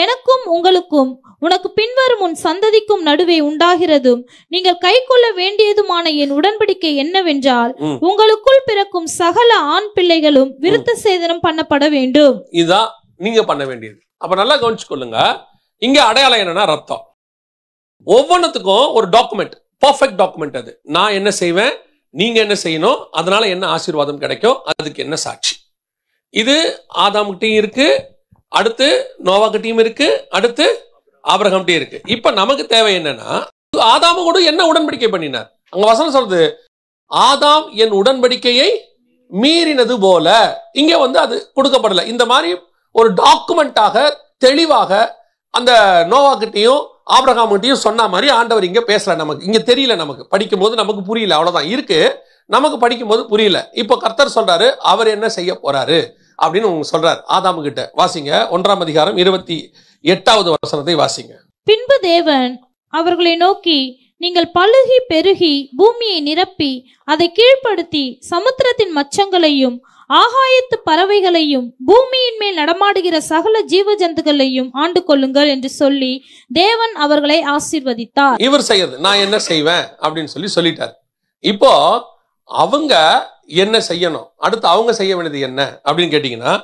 எனக்கும் உங்களுக்கும் உனக்கு பின்வரும் உன் சந்ததிக்கும் நடுவே உண்டாகிறதும் நீங்கள் கை கொள்ள வேண்டியதுமான என் உடன்படிக்கை என்னவென்றால், உங்களுக்குள் பிறக்கும் சகல ஆண் பிள்ளைகளும் விருத்த சேதனம் பண்ணப்பட வேண்டும். இதுதான் நீங்க பண்ண வேண்டியது. அப்ப நல்லா கவனிச்சுக்கொள்ளுங்க. இங்க அடையாளம் என்னன்னா ரத்தம். ஒவ்வொன்றுத்துக்கும் ஒரு டாக்குமெண்ட், பர்ஃபெக்ட் டாக்குமெண்ட். அது நான் என்ன செய்வேன், நீங்க என்ன செய்யணும், அதனால என்ன ஆசீர்வாதம் கிடைக்கும், அதுக்கு என்ன சாட்சி. இது ஆதாம்கிட்டையும் இருக்கு, அடுத்து நோவாகிட்டையும் இருக்கு, அடுத்து ஆபிரகாம்கிட்டையும் இருக்கு. இப்ப நமக்கு தேவை என்னன்னா, ஆதாம கூட என்ன உடன்படிக்கை பண்ணினார். அங்க வசனம் சொல்றது, ஆதாம் என் உடன்படிக்கையை மீறினது போல. இங்க வந்து அது கொடுக்கப்படல. இந்த மாதிரி ஒரு டாக்குமெண்டாக தெளிவாக அந்த நோவாகிட்டையும் ஆபிரகாம்கிட்டையும் சொன்ன மாதிரி ஆண்டவர் இங்க பேசல. நமக்கு இங்க தெரியல, நமக்கு படிக்கும் போது நமக்கு புரியல, அவ்வளவுதான் இருக்கு. நமக்கு படிக்கும் போது புரியல. இப்போ கர்த்தர் சொல்றாரு அவர் என்ன செய்ய போறாரு அப்படின்னு உங்க சொல்றாரு. ஆதாமு கிட்ட வாசிங்க 1ஆம் அதிகாரம் 28வது வசனத்தை வாசிங்க. பின்பு தேவன் அவர்களை நோக்கி, நீங்கள் பலுகி பெருகி பூமியை நிரப்பி அதை கீழ்ப்படுத்தி சமுத்திரத்தின் மச்சங்களையும் ஆகாயத்து பறவைகளையும் பூமியின் மேல் நடமாடுகிற சகல ஜீவ ஜந்துக்களையும் ஆண்டு கொள்ளுங்கள் என்று சொல்லி தேவன் அவர்களை ஆசீர்வதித்தார். இவர் செய்யறது நான் என்ன செய்வேன் அப்படின்னு சொல்லிட்டார். இப்போ அவங்க என்ன செய்யணும், அடுத்து அவங்க செய்ய வேண்டியது என்ன அப்படின்னு கேட்டீங்கன்னா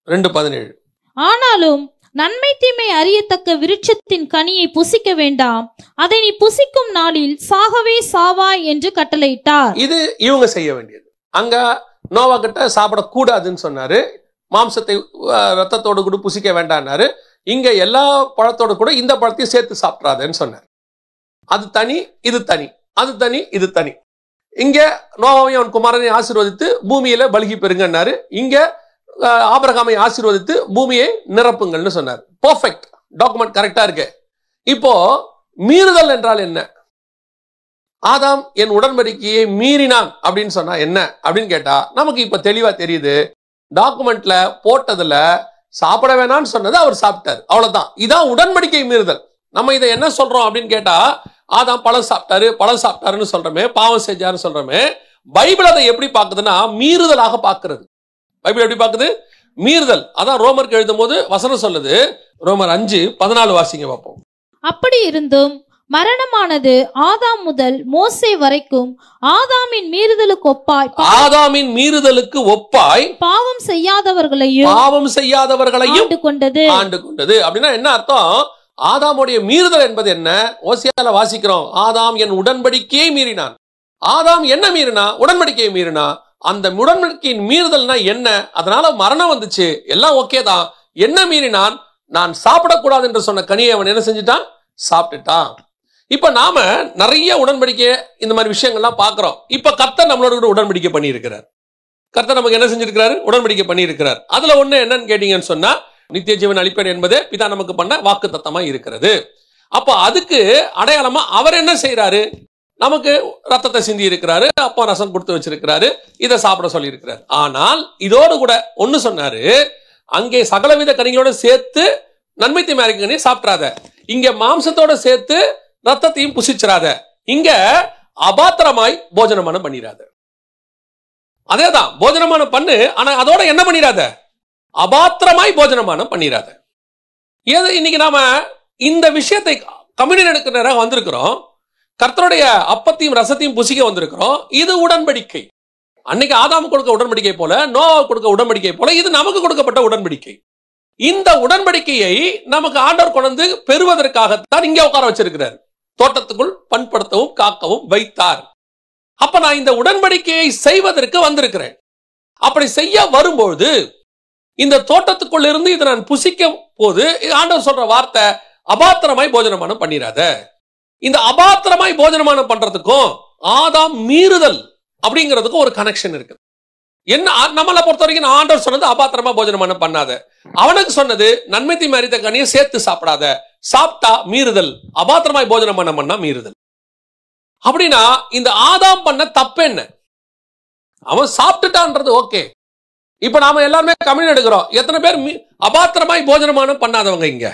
2:17, ஆனாலும் நன்மை தீமை அறியத்தக்க விருட்சத்தின் கனியை புசிக்க வேண்டாம், அதை நீ புசிக்கும் நாளில் சாகவே சாவாய் என்று கட்டளையிட்டார். இது இவங்க செய்ய வேண்டியது. அங்க நோவா கிட்ட சாப்பிடக்கூடாதுன்னு சொன்னாரு, மாம்சத்தை ரத்தத்தோடு கூட புசிக்க வேண்டாம்னாரு. இங்க எல்லா பழத்தோடு கூட இந்த பழத்தையும் சேர்த்து சாப்பிட்றாதுன்னு சொன்னார். அது தனி, இது தனி, அது தனி, இது தனி. இங்க நோவாவையும் அவன் குமாரனை ஆசீர்வதித்து பூமியில பலுகி பெறுங்கன்னாரு. இங்க ஆபிரகாமை ஆசீர்வதித்து பூமியை நிரப்புங்கள்னு சொன்னார். பெர்ஃபெக்ட் டாக்குமெண்ட், கரெக்டா இருக்கு. இப்போ மீறுதல் என்றால் என்ன? ஆதாம் என் உடன்படிக்கையை மீறினான் அப்படின்னு சொன்னா என்ன அப்படின்னு கேட்டா நமக்கு இப்ப தெளிவா தெரியுது. டாக்குமெண்ட்ல போட்டதுல சாப்பிட வேணாம்னு சொன்னது அவர் சாப்பிட்டாரு, அவ்வளவுதான். இதான் உடன்படிக்கை மீறுதல். நம்ம இதை என்ன சொல்றோம் அப்படின்னு கேட்டா, ஆதாம் பழம் சாப்பிட்டாருன்னு சொல்றோமே, பாவம் செஞ்சாருன்னு சொல்றோமே. பைபிள் அதை எப்படி பாக்குதுன்னா மீறுதலாக பாக்குறது. பைபிள் எப்படி பாக்குது? மீறுதல். அதான் ரோமருக்கு எழுதும் போது வசனம் சொல்லுது, ரோமர் 5:14 வாசிங்க பார்ப்போம். அப்படி இருந்தும் மரணமானது ஆதாம் முதல் மோசே வரைக்கும் ஆதாமின் மீறுதலுக்கு ஒப்பாய் பாவம் செய்யாதவர்களையும் ஆண்டு கொண்டது. அப்படின்னா என்ன அர்த்தம்? ஆதாமுடைய மீறுதல் என்பது என்ன? ஓசியால வாசிக்கிறோம், ஆதாம் என் உடன்படிக்கையை மீறினான். ஆதாம் என்ன மீறினா? உடன்படிக்கையை மீறினா. அந்த உடன்படிக்கையின் மீறுதல்னா என்ன? அதனால மரணம் வந்துச்சு, எல்லாம் ஓகே தான். என்ன மீறினான்? நான் சாப்பிடக்கூடாது என்று சொன்ன கனியை அவன் என்ன செஞ்சுட்டான்? சாப்பிட்டுட்டான். இப்ப நாம நிறைய உடன்படிக்கை இந்த மாதிரி விஷயங்கள்லாம் பாக்குறோம். இப்ப கர்த்தர் நம்மளோட கூட உடன்படிக்கை பண்ணி இருக்கிறார். கர்த்தர் நமக்கு என்ன செஞ்சிருக்கிறாரு? உடன்படிக்கை பண்ணி இருக்கிறார். அதுல ஒண்ணு என்னன்னு கேட்டீங்கன்னு சொன்னா, நித்திய ஜீவன் அளிப்பேன் என்பதே பிதா நமக்கு பண்ண வாக்கு தத்தமா இருக்கிறது. அப்ப அதுக்கு அடையாளமா அவர் என்ன செய்யறாரு? நமக்கு ரத்தத்தை சிந்தி இருக்கிறாரு, அப்பா ரசம் கொடுத்து வச்சிருக்கிறாரு, இதை சாப்பிட சொல்லி இருக்கிறார். ஆனால் இதோடு கூட ஒண்ணு சொன்னாரு, அங்கே சகலவித கனிகளோட சேர்த்து நன்மை தீமை அறியும் கனியை சாப்பிடாத, இங்க மாம்சத்தோட சேர்த்து ரத்தத்தையும் புசிச்சிராத, இங்க அபாத்திரமாய் போஜனமான பண்ணிராத. அதேதான் போஜனமான பண்ணு, ஆனா அதோட என்ன பண்ணிராத? அபாத்திரமாய் போஜனமான பண்ணிராத. ஏது இன்னைக்கு நாம இந்த விஷயத்தை கம்யூனியன் எடுக்கிற நேரம் வந்திருக்கிறோம், கர்த்தருடைய அப்பத்தையும் ரசத்தையும் புசிக்க வந்திருக்கிறோம். இது உடன்படிக்கை. அன்னைக்கு ஆதாம் கொடுக்க உடன்படிக்கை போல, நோவா கொடுக்க உடன்படிக்கை போல, இது நமக்கு கொடுக்கப்பட்ட உடன்படிக்கை. இந்த உடன்படிக்கையை நமக்கு ஆண்டவர் கொண்டு பெறுவதற்காகத்தான் இங்கே உட்கார வச்சிருக்கிறார். தோட்டத்துக்குள் பண்படுத்தவும் காக்கவும் வைத்தார். அப்ப நான் இந்த உடன்படிக்கையை செய்வதற்கு வந்திருக்கிறேன். அப்படி செய்ய வரும்போது இந்த தோட்டத்துக்குள் இருந்து இதை நான் புசிக்கும் போது ஆண்டவர் சொல்ற வார்த்தை, அபாத்திரமாய் போஜனமானம் பண்ணிராத. இந்த அபாத்திரமாய் போஜனமானம் பண்றதுக்கும் ஆதாம் மீறுதல் அப்படிங்கிறதுக்கும் ஒரு கனெக்ஷன் இருக்கு. என்ன நம்மளை பொறுத்த வரைக்கும் ஆண்டவர் சொன்னது அபாத்திரமா போஜனமானம் பண்ணாத, அவனுக்கு சொன்னது நன்மை தீமை அறிந்த கனியை சேர்த்து சாப்பிடாத, சாப்பிட்டா மீறுதல், அபாத்திரமாய் போஜனமானம் பண்ணா மீறுதல். அப்படின்னா இந்த ஆதாம் பண்ண தப்பு என்ன? அவன் சாப்பிட்டுட்டான்றது ஓகே. இப்ப நாம எல்லாருமே கம்யூனியன் எடுக்கிறோம். எத்தனை பேர் அபாத்திரமாய் போஜனமானம் பண்ணாதவங்க இங்க?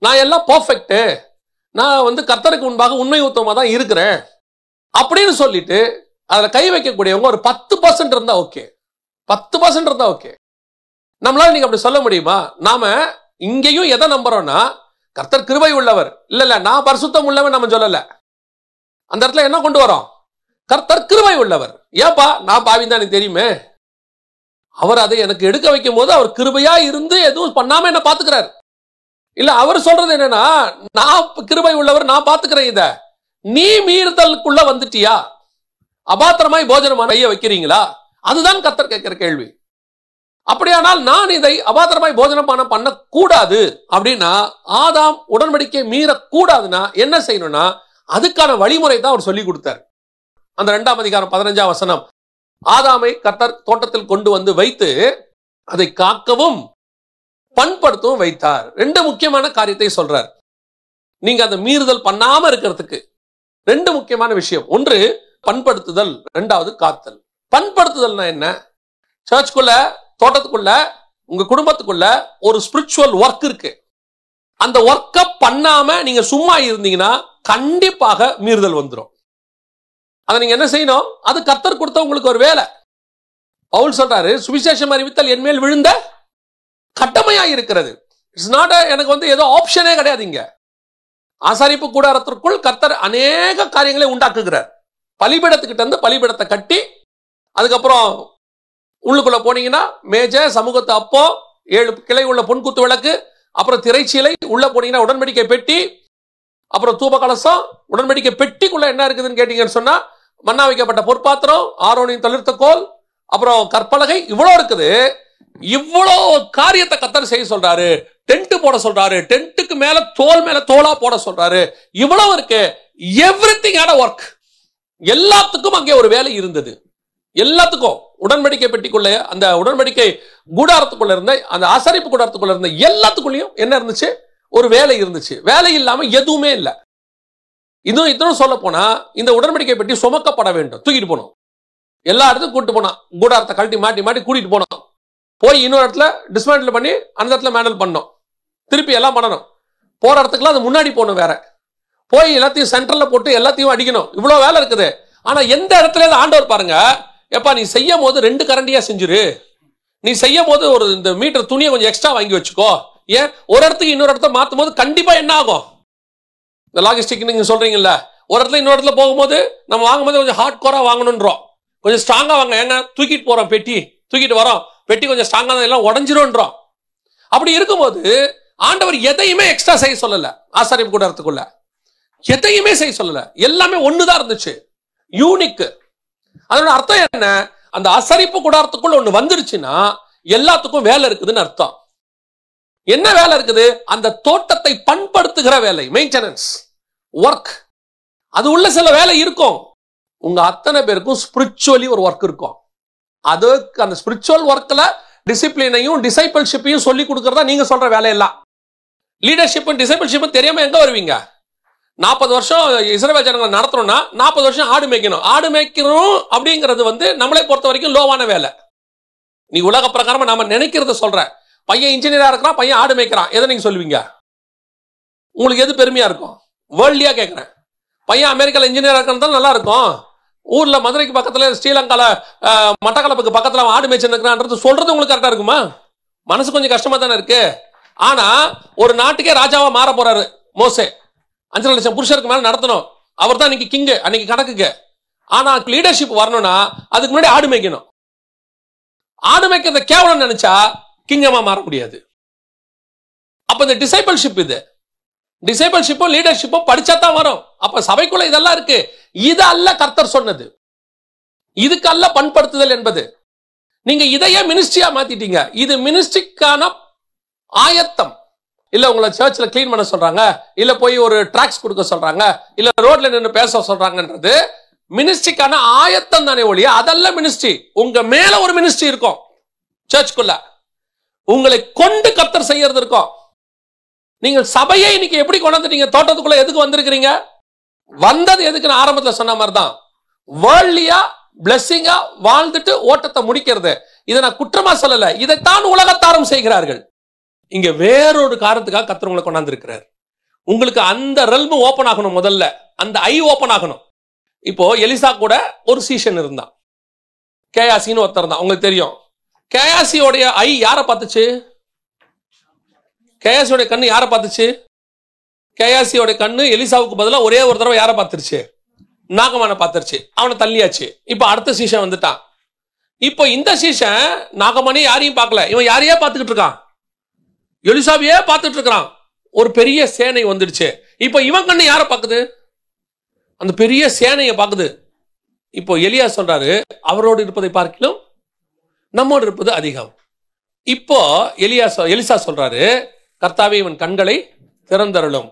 நான் எல்லாம் பெர்ஃபெக்ட், நான் கர்த்தருக்கு முன்பாக உண்மை உத்தமமா தான் இருக்கிறேன் அப்படின்னு சொல்லிட்டு அதுல கை வைக்கக்கூடியவங்க ஒரு 10% இருந்தா ஓகே. 10% இருந்தா ஓகே. நம்மளால நீங்க அப்படி சொல்ல முடியுமா? நாம இங்கேயும் எதை நம்புறோம்னா, கர்த்தர் கிருபை உள்ளவர், இல்ல நான் பரிசுத்தம் உள்ளவன் நம்ம சொல்லல. அந்த இடத்துல என்ன கொண்டு வரோம்? கர்த்தர் கிருபை உள்ளவர். ஏப்பா நான் பாவின்னு தான் எனக்கு தெரியுமே. அவர் அதை எனக்கு எடுக்க வைக்கும் போது அவர் கிருபையா இருந்து எதுவும் பண்ணாம என்ன பாத்துக்கிறார். இல்ல அவர் சொல்றது என்னன்னா, நான் கிருபை உள்ளவர், நான் பாத்துக்கிறேன். இத நீ மீறுதலுக்குள்ள வந்துட்டியா? அபாத்திரமாய் போஜனமான கைய வைக்கிறீங்களா? அதுதான் கர்த்தர் கேட்கிற கேள்வி. அப்படியானால் நான் இதை அபாத்திரமாய் போஜனமான பண்ண கூடாது அப்படின்னா, ஆதாம் உடன்படிக்கை மீறக்கூடாதுன்னா என்ன செய்யணும்னா, அதுக்கான வழிமுறை தான் அவர் சொல்லி கொடுத்தார். அந்த 2ஆம் அதிகாரம் 15ஆம் வசனம், ஆதாமை கர்த்தர் தோட்டத்தில் கொண்டு வந்து வைத்து அதை காக்கவும் பண்படுத்தவும் வைத்தார். 2 முக்கியமான காரியத்தை சொல்றார். நீங்க அந்த மீறுதல் பண்ணாம இருக்கிறதுக்கு 2 முக்கியமான விஷயம். ஒன்று பண்படுத்துதல், 2வது காத்தல். பண்படுத்துதல்னா என்ன? சர்ச்சுக்குள்ள, தோட்டத்துக்குள்ள, உங்க குடும்பத்துக்குள்ள ஒரு ஸ்பிரிச்சுவல் ஒர்க் இருக்கு. அந்த ஒர்க்கை பண்ணாம நீங்க சும்மா இருந்தீங்கன்னா கண்டிப்பாக மீறுதல் வந்துடும். அதை நீங்க என்ன செய்யணும்? அது கர்த்தர் கொடுத்த உங்களுக்கு ஒரு வேலை. பவுல் சொல்றாரு, சுவிசேஷம் அறிவித்தல் என் மேல் விழுந்த கட்டமையா இருக்கிறது. இட்ஸ் நாட் எனக்கு ஏதோ ஆப்ஷனே கிடையாது. இங்க ஆசாரிப்பு கூடாரத்திற்குள் கர்த்தர் அநேக காரியங்களை உண்டாக்குகிறார். பலிபீடத்துக்கிட்ட இருந்து பலிபீடத்தை கட்டி, அதுக்கப்புறம் உள்ளுக்குள்ள போனீங்கன்னா மேஜை, சமூகத்து அப்போ, 7 கிளை உள்ள பொன்குத்து விளக்கு, அப்புறம் திரைச்சீலை, உள்ள போனீங்கன்னா உடன்படிக்கை பெட்டி, அப்புறம் தூப கலசம். உடன்படிக்கை பெட்டிக்குள்ள என்ன இருக்குதுன்னு கேட்டீங்கன்னு சொன்னா மன்னா வைக்கப்பட்ட பொற்பாத்திரம், ஆரோனின் தளிர்த்த கோல், அப்புறம் கற்பலகை, இவ்வளவு இருக்குது. இவ்வளோ காரியத்தை கர்த்தர் செய்ய சொல்றாரு. டென்ட் போட சொல்றாரு, டென்ட்டுக்கு மேல தோல் மேல தோலா போட சொல்றாரு. இவ்வளவு இருக்கு. Everything had a work. எல்லாத்துக்கும் அங்கே ஒரு வேலை இருந்தது. எல்லாத்துக்கும் உடன்படிக்கை பெட்டிக்குள்ள, அந்த உடன்படிக்கை கூடாரத்துக்குள்ள இருந்த, அந்த ஆசரிப்பு கூடாரத்துக்குள்ள இருந்த எல்லாத்துக்குள்ளேயும் என்ன இருந்துச்சு? ஒரு வேலை இருந்துச்சு. வேலை இல்லாம எதுவுமே இல்லை. இன்னும் சொல்ல போனா இந்த உடன்படிக்கை பெட்டி சுமக்கப்பட வேண்டும். தூக்கிட்டு போனோம், எல்லா இடத்துக்கும் கூட்டிட்டு போனோம். கூடாரத்தை கழட்டி மாட்டி மாட்டி கூட்டிட்டு போனோம். போய் இன்னொரு இடத்துல டிஸ்மேண்டில் பண்ணி அந்த இடத்துல மேண்டல் பண்ணோம். திருப்பி எல்லாம் பண்ணணும். போற இடத்துக்குலாம் அது முன்னாடி போகணும். வேற போய் எல்லாத்தையும் சென்டர்ல போட்டு எல்லாத்தையும் அடிக்கணும். இவ்வளவு வேலை இருக்குது. ஆனா எந்த இடத்துல ஆண்டவர் பாருங்க, எப்பா நீ செய்யும் போது 2 கரண்டியா செஞ்சிரு. நீ செய்யும் போது ஒரு இந்த மீட்டர் துணியை கொஞ்சம் எக்ஸ்ட்ரா வாங்கி வச்சுக்கோ. ஏன் ஒரு இடத்துக்கு இன்னொரு இடத்த மாத்தும் போது கண்டிப்பா என்ன ஆகும்? இந்த லாஜிஸ்டிக் நீங்க சொல்றீங்கல்ல, ஒரு இடத்துல இன்னொரு இடத்துல போகும்போது நம்ம வாங்கும்போது கொஞ்சம் ஹார்ட் கோரா வாங்கணும்ன்றோம். கொஞ்சம் ஸ்ட்ராங்கா வாங்க. ஏங்க தூக்கிட்டு போறோம், பெட்டி தூக்கிட்டு வரோம், பெட்டி கொஞ்சம் ஸ்ட்ராங்கா தான், எல்லாம் உடஞ்சிரும்ன்றோம். அப்படி இருக்கும்போது ஆண்டவர் எதையுமே எக்ஸ்ட்ரா செய்ய சொல்லல. ஆசாரிப்பு கூடாரத்துக்குள்ள எதையுமே செய்ய சொல்லல. எல்லாமே ஒண்ணுதான் இருந்துச்சு, யூனிக். அதோட அர்த்தம் என்ன? அந்த ஆசரிப்பு கூடாரத்துக்குள்ள ஒண்ணு வந்துருச்சுன்னா எல்லாத்துக்கும் வேலை இருக்குதுன்னு அர்த்தம். என்ன வேலை இருக்குது? அந்த தோட்டத்தை பண்படுத்துகிற வேலை, மெயின்டெனன்ஸ் ஒர்க். அது உள்ள சில வேலை இருக்கும். உங்க அத்தனை பேருக்கும் ஸ்பிரிச்சுவலி ஒரு ஒர்க் இருக்கும். அதுக்கு அந்த ஸ்பிரிச்சுவல் ஒர்க்ல டிசிப்ளினையும் டிசைபிள்ஷிப்பையும் சொல்லி கொடுக்கறதா நீங்க சொல்ற வேலையெல்லாம். லீடர்ஷிப்பும் டிசைபிள்ஷிப்பும் தெரியாம எங்க வருவீங்க? 40 வருஷம் இஸ்ரவேல் ஜனங்களை நடத்தணும்னா 40 வருஷம் ஆடு மேய்க்கணும். ஆடு மேய்க்கணும் அப்படிங்கிறது நம்மளை பொறுத்த வரைக்கும் லோவான வேலை. நீ உலக பிரகாரமா நாம நினைக்கிறத சொல்ற. பையன் இன்ஜினியரா இருக்கிறான், பையன் ஆடு மேய்க்கிறான், எதை நீங்க சொல்லுவீங்க? உங்களுக்கு எது பெருமையா இருக்கும்? வேர்ல்ட்லியா கேட்கிறேன். பையன் அமெரிக்கால இன்ஜினியரா இருக்கிறது நல்லா இருக்கும். ஊர்ல மதுரைக்கு பக்கத்துல, ஸ்ரீலங்கால மட்டக்களப்புக்கு பக்கத்துல ஆடு மேய்ச்சிருக்கிறான்றது சொல்றது உங்களுக்கு கரெக்டா இருக்குமா? மனசு கொஞ்சம் கஷ்டமா தானே இருக்கு. ஆனா ஒரு நாட்டுக்கே ராஜாவா மாற போறாரு மோசே. 5 லட்சம் புருஷருக்கு மேல நடத்தணும். அவர் தான் இன்னைக்கு கிங்கு, அன்னைக்கு கணக்குக்கு. ஆனா லீடர்ஷிப் வரணும்னா அதுக்கு முன்னாடி ஆடு மேய்க்கணும். ஆடு மேய்க்கிறத கேவலம் நினைச்சா கிங்கமா மாற முடியாது. அப்ப இந்த டிசைபிள்ஷிப், இது டிசைபிள்ஷிப்பும் லீடர்ஷிப்பும் படிச்சா தான் வரும். அப்ப சபைக்குள்ள இதெல்லாம் இருக்கு. இது அல்ல கர்த்தர் சொன்னது. இதுக்கு அல்ல பண்படுத்துதல் என்பது. நீங்க இதையே மினிஸ்ட்ரியா மாத்திட்டீங்க. இது மினிஸ்ட்ரிக்கான ஆயத்தம் இல்ல. உங்களை சர்ச்ல கிளீன் பண்ண சொல்றாங்க, இல்ல போய் ஒரு டிராக்ஸ் கொடுக்க சொல்றாங்க, இல்ல ரோட்ல நின்று பேச சொல்றாங்கன்றது மினிஸ்ட்ரிக்கான ஆயத்தம் தானே ஒழிய அதெல்லாம் மினிஸ்ட்ரி. உங்க மேல ஒரு மினிஸ்ட்ரி இருக்கும். சர்ச்சுக்குள்ள உங்களை கொண்டு கர்த்தர் செய்யறது இருக்கும். நீங்கள் சபையை இன்னைக்கு எப்படி கொண்டாந்துட்டீங்க? தோட்டத்துக்குள்ள எதுக்கு வந்திருக்கிறீங்க? வந்தது எதுக்குன்னு ஆரம்பத்தில் சொன்ன மாதிரி தான். வேர்ல்ட்லியா பிளெஸிங்கா வாழ்ந்துட்டு ஓட்டத்தை முடிக்கிறது. இதை நான் குற்றமா சொல்லல. இதைத்தான் உலகத்தாரும் செய்கிறார்கள். இங்க வேறொரு காரணத்துக்காக கர்த்தர் உங்களை கொண்டாந்து இருக்கிறார். உங்களுக்கு அந்த ரெல்ம் ஓபன் ஆகணும். முதல்ல அந்த ஐ ஓபன் ஆகணும். இப்போ எலிசா கூட ஒரு சீஷன் இருந்தான், கேயாசின்னு ஒருத்தர் தான். உங்களுக்கு தெரியும். கேயாசியோடைய ஐ யாரை பார்த்துச்சு? கேயாசியோட கண்ணு யாரை பார்த்துச்சு? கேயாசியோட கண்ணு எலிசாவுக்கு பதிலாக ஒரே ஒரு தடவை யாரை பார்த்துருச்சு? நாகமான பார்த்துருச்சு. அவனை தள்ளியாச்சு. இப்ப அடுத்த சீஷன் வந்துட்டான். இப்போ இந்த சீஷன் நாகமானே யாரையும் பார்க்கல. இவன் யாரையே பார்த்துக்கிட்டு இருக்கான்? எலிசாவையே பார்த்துட்டு இருக்கிறான். ஒரு பெரிய சேனை வந்துடுச்சு. இப்போ இவன் கண்ணு யாரை பார்க்குது? அந்த பெரிய சேனையை பார்க்குது. இப்போ எலியா சொல்றாரு, அவரோடு இருப்பதை பார்க்கிலும் நம்மோடு இருப்பது அதிகம். இப்போ எலிசா சொல்றாரு, கர்த்தாவே இவன் கண்களை திறந்தருளும்.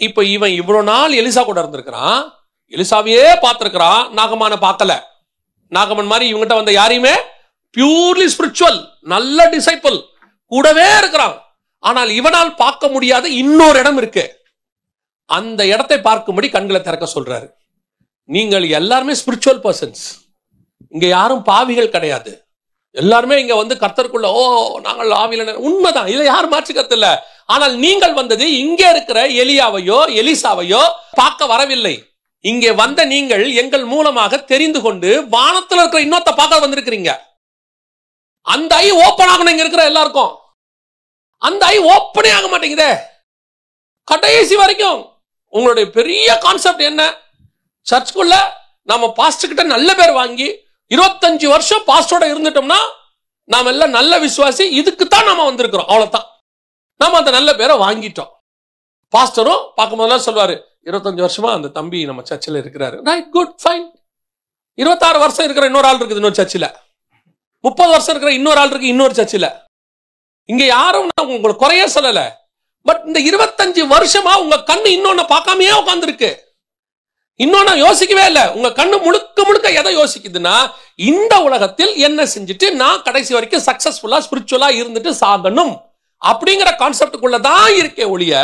இப்போ இவன் இவ்வளவு நாள் எலிசா கூட இருந்திருக்கிறான், எலிசாவையே பார்த்திருக்கிறான், நாகமான பார்க்கல. நாகமன் மாதிரி இவங்கிட்ட வந்த யாரையுமே பியூர்லி ஸ்பிரிச்சுவல் நல்ல டிசைபிள் கூடவே இருக்கிறான். ஆனால் இவனால் பார்க்க முடியாத இன்னொரு இடம் இருக்கு. அந்த இடத்தை பார்க்கும்படி கண்களை திறக்க சொல்றாரு. நீங்கள் எல்லாருமே ஸ்பிரிச்சுவல் பர்சன்ஸ். இங்க யாரும் பாவிகள் கிடையாது. எல்லாருமே இங்க கர்த்தருக்குள்ள நாங்கள் ஆவியில உண்மைதான். இதை யாரும் மாற்றிக்கிறது இல்ல. ஆனால் நீங்கள் வந்தது இங்கே இருக்கிற எலியாவையோ எலிசாவையோ பார்க்க வரவில்லை. இங்கே வந்த நீங்கள் எங்கள் மூலமாக தெரிந்து கொண்டு வானத்தில் இருக்கிற இன்னொத்த பார்க்க வந்திருக்கிறீங்க. அந்த ஐ ஓப்பன் ஆகணும். இங்க இருக்கிற எல்லாருக்கும் அந்த ஐ ஓப்பனே ஆக மாட்டேங்குதே. கடைசி வரைக்கும் உங்களுடைய பெரிய கான்செப்ட் என்ன? சர்ச்சுக்குள்ள நாம பாஸ்டர் கிட்ட நல்ல பேர் வாங்கி 25 வருஷம் பாஸ்டரோட இருந்துட்டோம்னா நாம எல்லாம் நல்ல விசுவாசி, இதுக்குத்தான் நாம வந்திருக்கிறோம், அவ்வளவுதான். நாம அந்த நல்ல பேரை வாங்கிட்டோம். பாஸ்டரும் பார்க்கும் போதெல்லாம் சொல்வாரு, 25 வருஷமா அந்த தம்பி நம்ம சர்ச்சில் இருக்கிறாரு. Right, good, fine. 26 வருஷம் இருக்கிற இன்னொரு ஆள் இருக்குது இன்னொரு சர்ச்சில். 30 வருஷம் இருக்கிற இன்னொரு ஆள் இருக்கு இன்னொரு சர்ச்சில். இங்க யாரும் நான் உங்களுக்கு குறைய சொல்லல. பட் இந்த 25 வருஷமா உங்க கண்ணு இன்னொன்னு பார்க்காமயே உட்கார்ந்துருக்கு. இன்னொன்னு யோசிக்கவே இல்லை. உங்க கண்ணு முழுக்க முழுக்க எதை யோசிக்குதுன்னா, இந்த உலகத்தில் என்ன செஞ்சுட்டு நான் கடைசி வரைக்கும் சக்சஸ்ஃபுல்லா ஸ்பிரிச்சுவலா இருந்துட்டு சாகணும் அப்படிங்கிற கான்செப்டுக்குள்ளதான் இருக்கே ஒழிய,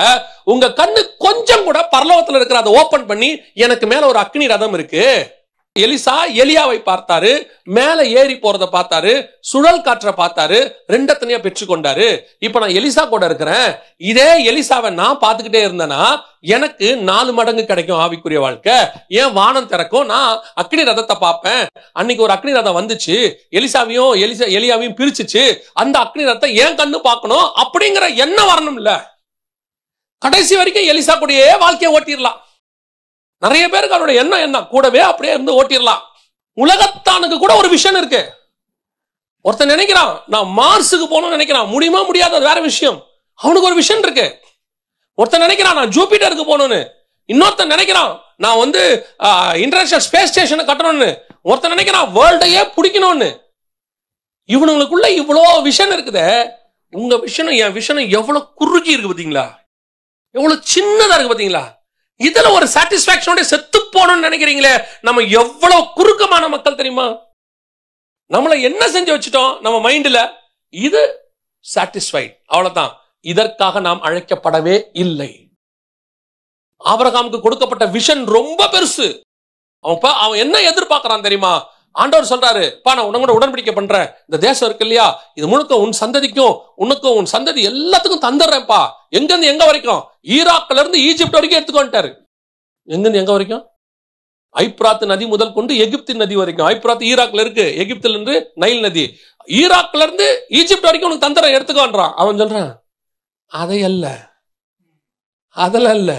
உங்க கண்ணு கொஞ்சம் கூட பரலோகத்துல இருக்கிற அதை ஓபன் பண்ணி எனக்கு மேல ஒரு அக்னி ரதம் இருக்கு. எலிசா எலியாவை பார்த்தாரு, மேல ஏறி போறத பார்த்தாரு, சுழல் காற்றை பார்த்தாரு, ரெண்டத்தனையா பெற்றுக்கொண்டாரு. இப்ப நான் எலிசா கூட இருக்கிறேன். இதே எலிசாவை நான் பார்த்துக்கிட்டே இருந்தேன்னா எனக்கு 4 மடங்கு கிடைக்கும் ஆவிக்குரிய வாழ்க்கை. ஏன் வானம் திறக்கும், நான் அக்னி ரதத்தை பார்ப்பேன். அன்னைக்கு ஒரு அக்னி ரதம் வந்துச்சு, எலியாவையும் பிரிச்சுச்சு. அந்த அக்னி ரதத்தை ஏன் கண்ணு பார்க்கணும் அப்படிங்கிற எண்ணம் வரணும் இல்ல. கடைசி வரைக்கும் எலிசா கூடயே வாழ்க்கையை ஓட்டிடலாம். நிறைய பேருக்கு அவருடைய எண்ணம் என்ன, கூடவே அப்படியே இருந்து ஓட்டிடலாம். உலகத்தானுக்கு கூட ஒரு விஷன் இருக்கு. ஒருத்தன் நினைக்கிறான் நான் மார்ஸுக்கு போகணும்னு நினைக்கிறான், முடியுமா முடியாத வேற விஷயம். அவனுக்கு ஒரு விஷன் இருக்கு. ஒருத்தன் நினைக்கிறான் நான் ஜூபிட்டருக்கு போகணும்னு, இன்னொருத்தன் நினைக்கிறான் நான் இன்டர்நேஷனல் ஸ்பேஸ் ஸ்டேஷனை கட்டணும்னு, ஒருத்தன் நினைக்கிறான் வேர்ல்டையே பிடிக்கணும்னு. இவனுங்களுக்குள்ள இவ்வளோ விஷன் இருக்குதே. உங்க விஷனும் என் விஷனும் எவ்வளவு குறுகி இருக்கு பாத்தீங்களா, எவ்வளவு சின்னதா இருக்கு பாத்தீங்களா. இதுல ஒரு சாட்டிஸ்பாக்சனோட செத்து போகணும்னு நினைக்கிறீங்களே, நம்ம எவ்வளவு குறுக்கமான மக்கள் தெரியுமா. நம்மள என்ன செஞ்சு வச்சுட்டோம் நம்ம மைண்ட்ல, இது சாட்டிஸ்ஃபைட், அவ்வளவுதான். இதற்காக நாம் அழைக்கப்படவே இல்லை. ஆபிரகாமுக்கு கொடுக்கப்பட்ட விஷன் ரொம்ப பெருசு. அவன் என்ன எதிர்பார்க்கிறான் தெரியுமா? ஆண்டவர் சொல்றாரு, நான் உன்னோட உடன்படிக்கை பண்றேன், இந்த தேசம் இருக்கு இல்லையா, இது முழுக்க உன் சந்ததிக்கும் உனக்கும் உன் சந்ததி எல்லாத்துக்கும் தந்துடுறேன்ப்பா. எங்கிருந்து எங்க வரைக்கும்? ஈராக்ல இருந்து ஈஜிப்ட் வரைக்கும் எடுத்துக்கொண்டாரு. எங்கிருந்து எங்க வரைக்கும்? ஐப்ராத் நதி முதல் கொண்டு எகிப்தின் நதி வரைக்கும். ஐப்ராத் ஈராக்ல இருக்கு, எகிப்துல இருந்து நைல் நதி. ஈராக்ல இருந்து ஈஜிப்ட் வரைக்கும் உனக்கு தந்துடுறேன், எடுத்துக்கோன்றான். அவன் சொல்றான், அதை அல்ல, அதெல்லாம் அல்ல,